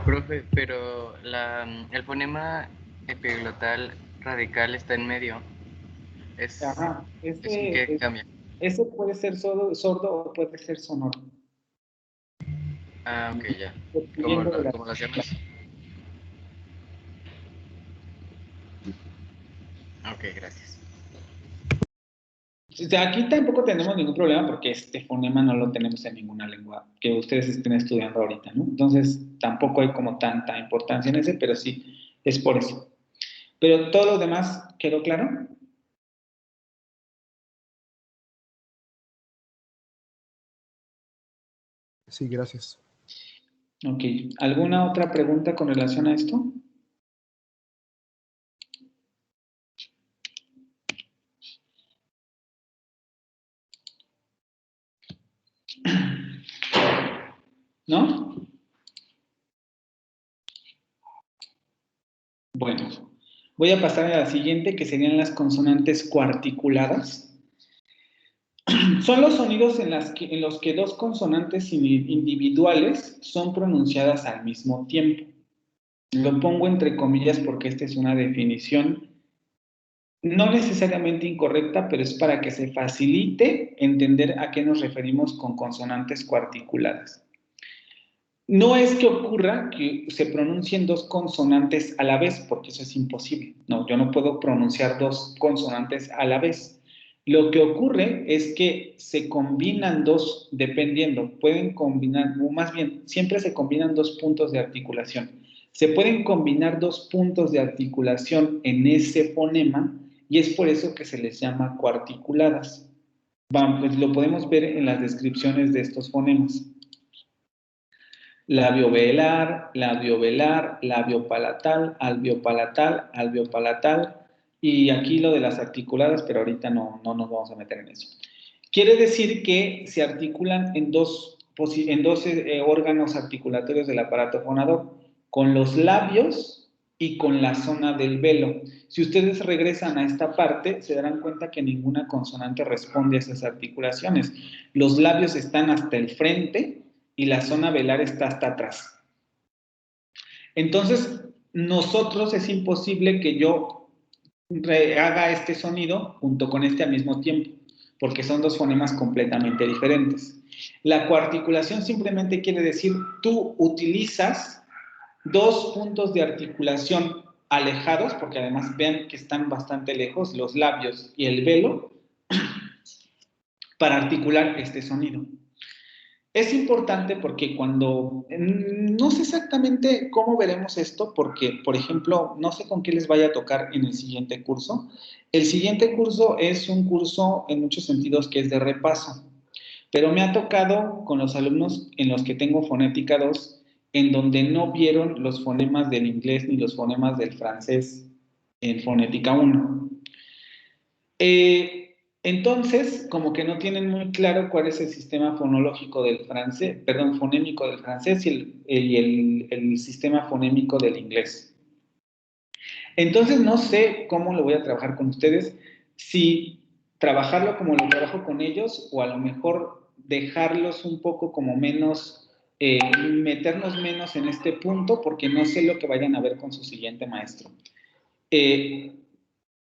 Profe, pero el fonema epiglotal radical está en medio. Ajá. ¿Qué cambia? Ese puede ser sordo o puede ser sonoro. Ah, ok, ya. ¿Cómo lo hacemos? Ok, gracias. Aquí tampoco tenemos ningún problema porque este fonema no lo tenemos en ninguna lengua que ustedes estén estudiando ahorita, ¿no? Entonces, tampoco hay como tanta importancia en ese, pero sí, es por eso. Pero todo lo demás, ¿quedó claro? Sí, gracias. Ok. ¿Alguna otra pregunta con relación a esto? ¿No? Bueno, voy a pasar a la siguiente, que serían las consonantes coarticuladas. Son los sonidos en los que 2 consonantes individuales son pronunciadas al mismo tiempo. Lo pongo entre comillas porque esta es una definición no necesariamente incorrecta, pero es para que se facilite entender a qué nos referimos con consonantes coarticuladas. No es que ocurra que se pronuncien 2 consonantes a la vez, porque eso es imposible. No, yo no puedo pronunciar 2 consonantes a la vez. Lo que ocurre es que se combinan 2, dependiendo, pueden combinar, o más bien, siempre se combinan 2 puntos de articulación. Se pueden combinar 2 puntos de articulación en ese fonema y es por eso que se les llama coarticuladas. Pues lo podemos ver en las descripciones de estos fonemas. Labio-velar, labio-velar, labio-palatal, alveopalatal, alveopalatal, y aquí lo de las articuladas, pero ahorita no nos vamos a meter en eso. Quiere decir que se articulan en dos órganos articulatorios del aparato fonador, con los labios y con la zona del velo. Si ustedes regresan a esta parte, se darán cuenta que ninguna consonante responde a esas articulaciones. Los labios están hasta el frente y la zona velar está hasta atrás. Entonces, nosotros es imposible que yo haga este sonido junto con este al mismo tiempo, porque son 2 fonemas completamente diferentes. La coarticulación simplemente quiere decir, tú utilizas 2 puntos de articulación alejados, porque además vean que están bastante lejos, los labios y el velo, para articular este sonido. Es importante porque cuando, no sé exactamente cómo veremos esto, porque, por ejemplo, no sé con qué les vaya a tocar en el siguiente curso. El siguiente curso es un curso en muchos sentidos que es de repaso, pero me ha tocado con los alumnos en los que tengo fonética 2, en donde no vieron los fonemas del inglés ni los fonemas del francés en fonética 1. Entonces, como que no tienen muy claro cuál es el sistema fonológico del francés, perdón, fonémico del francés y el sistema fonémico del inglés. Entonces, no sé cómo lo voy a trabajar con ustedes, si trabajarlo como lo trabajo con ellos o a lo mejor dejarlos un poco como menos, meternos menos en este punto porque no sé lo que vayan a ver con su siguiente maestro.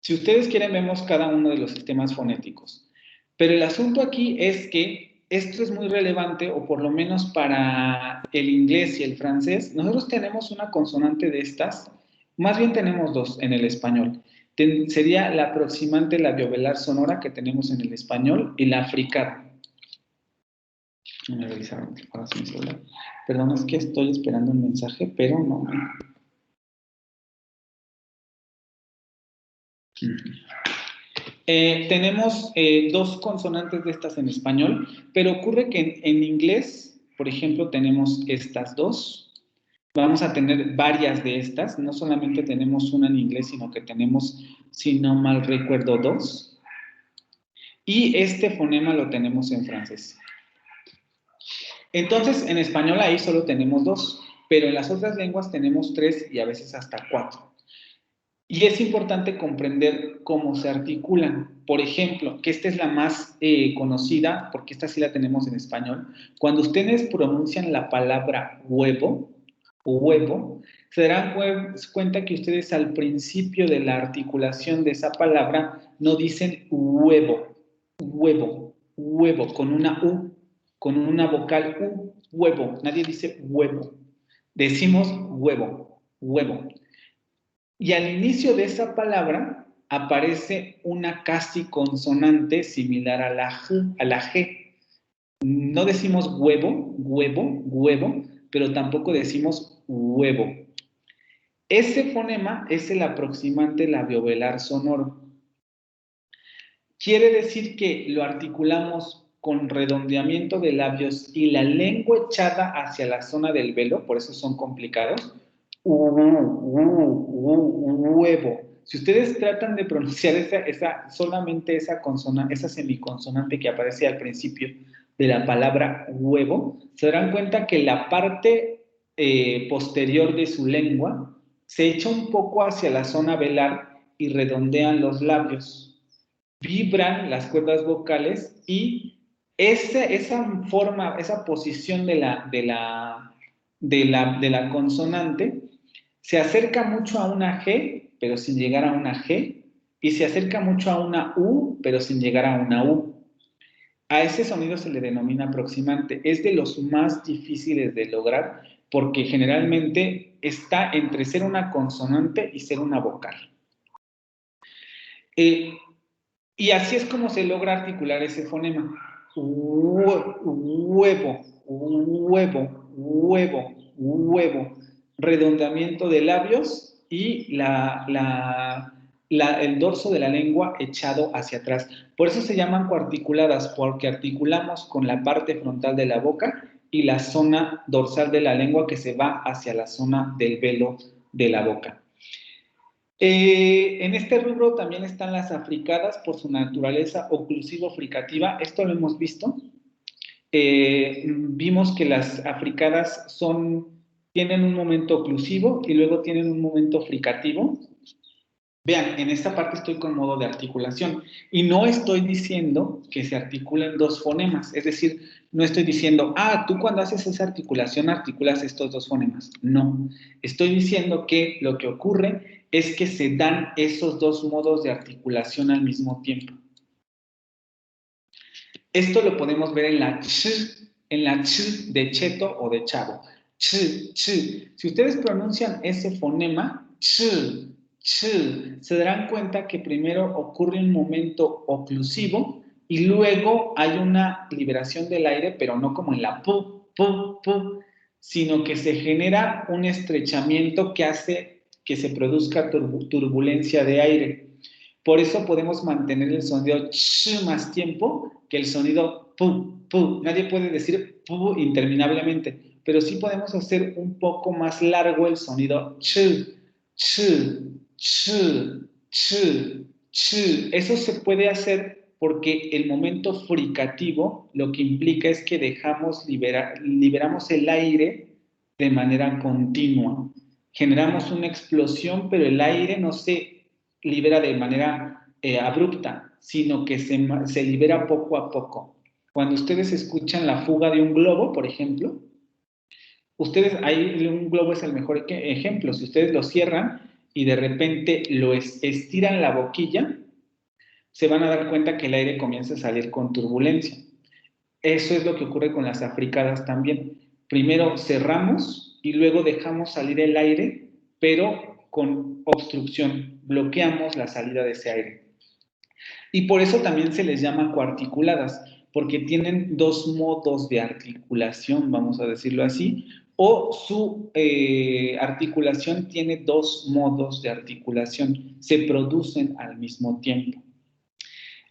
Si ustedes quieren, vemos cada uno de los sistemas fonéticos. Pero el asunto aquí es que esto es muy relevante, o por lo menos para el inglés y el francés. Nosotros tenemos una consonante de estas, más bien tenemos dos en el español. Sería la aproximante labiovelar sonora que tenemos en el español y la africada. Me revisaron ahora sí mi celular. Perdón, es que estoy esperando un mensaje, pero no. Tenemos dos consonantes de estas en español, pero ocurre que en inglés, por ejemplo, tenemos estas dos. Vamos a tener varias de estas, no solamente tenemos una en inglés, sino que tenemos, si no mal recuerdo, dos. Y este fonema lo tenemos en francés. Entonces, en español ahí solo tenemos dos, pero en las otras lenguas tenemos tres y a veces hasta cuatro. Y es importante comprender cómo se articulan. Por ejemplo, que esta es la más conocida, porque esta sí la tenemos en español. Cuando ustedes pronuncian la palabra huevo, o huevo, se darán cuenta que ustedes al principio de la articulación de esa palabra no dicen huevo, huevo, huevo, con una U, con una vocal U, huevo. Nadie dice huevo. Decimos huevo, huevo. Y al inicio de esa palabra aparece una casi consonante similar a la G. No decimos huevo, huevo, huevo, pero tampoco decimos huevo. Ese fonema es el aproximante labiovelar sonoro. Quiere decir que lo articulamos con redondeamiento de labios y la lengua echada hacia la zona del velo, por eso son complicados. Huevo. Si ustedes tratan de pronunciar solamente esa consonante, esa semiconsonante que aparece al principio de la palabra huevo, se darán cuenta que la parte posterior de su lengua se echa un poco hacia la zona velar y redondean los labios. Vibran las cuerdas vocales y esa forma, esa posición de la consonante se acerca mucho a una G, pero sin llegar a una G, y se acerca mucho a una U, pero sin llegar a una U. A ese sonido se le denomina aproximante. Es de los más difíciles de lograr porque generalmente está entre ser una consonante y ser una vocal. Y así es como se logra articular ese fonema. Huevo, huevo, huevo, huevo. Redondeamiento de labios y el dorso de la lengua echado hacia atrás. Por eso se llaman coarticuladas, porque articulamos con la parte frontal de la boca y la zona dorsal de la lengua que se va hacia la zona del velo de la boca. En este rubro también están las africadas por su naturaleza oclusivo-fricativa. Esto lo hemos visto. Vimos que las africadas tienen un momento oclusivo y luego tienen un momento fricativo. Vean, en esta parte estoy con modo de articulación y no estoy diciendo que se articulen dos fonemas, es decir, no estoy diciendo, tú cuando haces esa articulación articulas estos dos fonemas. No, estoy diciendo que lo que ocurre es que se dan esos dos modos de articulación al mismo tiempo. Esto lo podemos ver en la ch de cheto o de chavo. Ch, ch. Si ustedes pronuncian ese fonema, ch, se darán cuenta que primero ocurre un momento oclusivo y luego hay una liberación del aire, pero no como en la pu, pu, pu, sino que se genera un estrechamiento que hace que se produzca turbulencia de aire. Por eso podemos mantener el sonido ch más tiempo que el sonido pu, pu. Nadie puede decir pu interminablemente, pero sí podemos hacer un poco más largo el sonido ch, ch, ch, ch, ch. Eso se puede hacer porque el momento fricativo lo que implica es que liberamos el aire de manera continua. Generamos una explosión, pero el aire no se libera de manera abrupta, sino que se libera poco a poco. Cuando ustedes escuchan la fuga de un globo, por ejemplo, ahí un globo es el mejor ejemplo. Si ustedes lo cierran y de repente lo estiran la boquilla, se van a dar cuenta que el aire comienza a salir con turbulencia. Eso es lo que ocurre con las africadas también. Primero cerramos y luego dejamos salir el aire, pero con obstrucción, bloqueamos la salida de ese aire. Y por eso también se les llama coarticuladas, porque tienen dos modos de articulación, vamos a decirlo así, o su articulación tiene dos modos de articulación, se producen al mismo tiempo.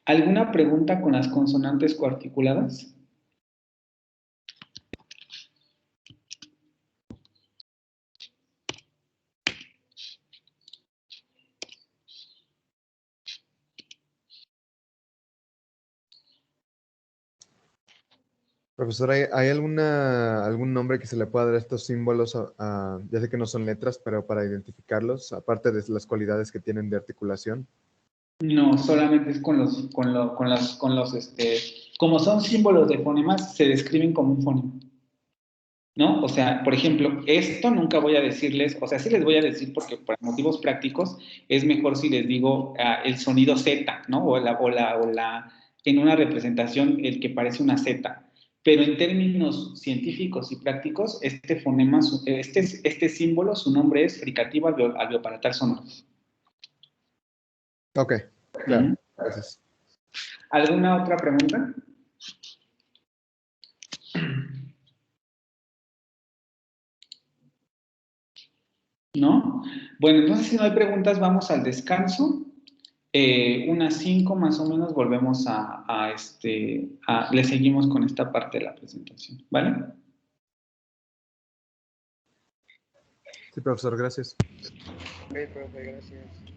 ¿Alguna pregunta con las consonantes coarticuladas? Profesor, ¿hay algún nombre que se le pueda dar a estos símbolos? Ya sé que no son letras, pero para identificarlos, aparte de las cualidades que tienen de articulación. No, solamente es como son símbolos de fonemas, se describen como un fonema, ¿no? O sea, por ejemplo, esto nunca voy a decirles, o sea, sí les voy a decir porque por motivos prácticos es mejor si les digo el sonido Z, ¿no? En una representación el que parece una Z. Pero en términos científicos y prácticos, este fonema, este símbolo, su nombre es fricativo alveopalatal sonoro. Ok, claro, gracias. ¿Alguna otra pregunta? ¿No? Bueno, entonces si no hay preguntas, vamos al descanso. Unas 5 más o menos volvemos le seguimos con esta parte de la presentación, ¿vale? Sí, profesor, gracias. Ok, profe, gracias.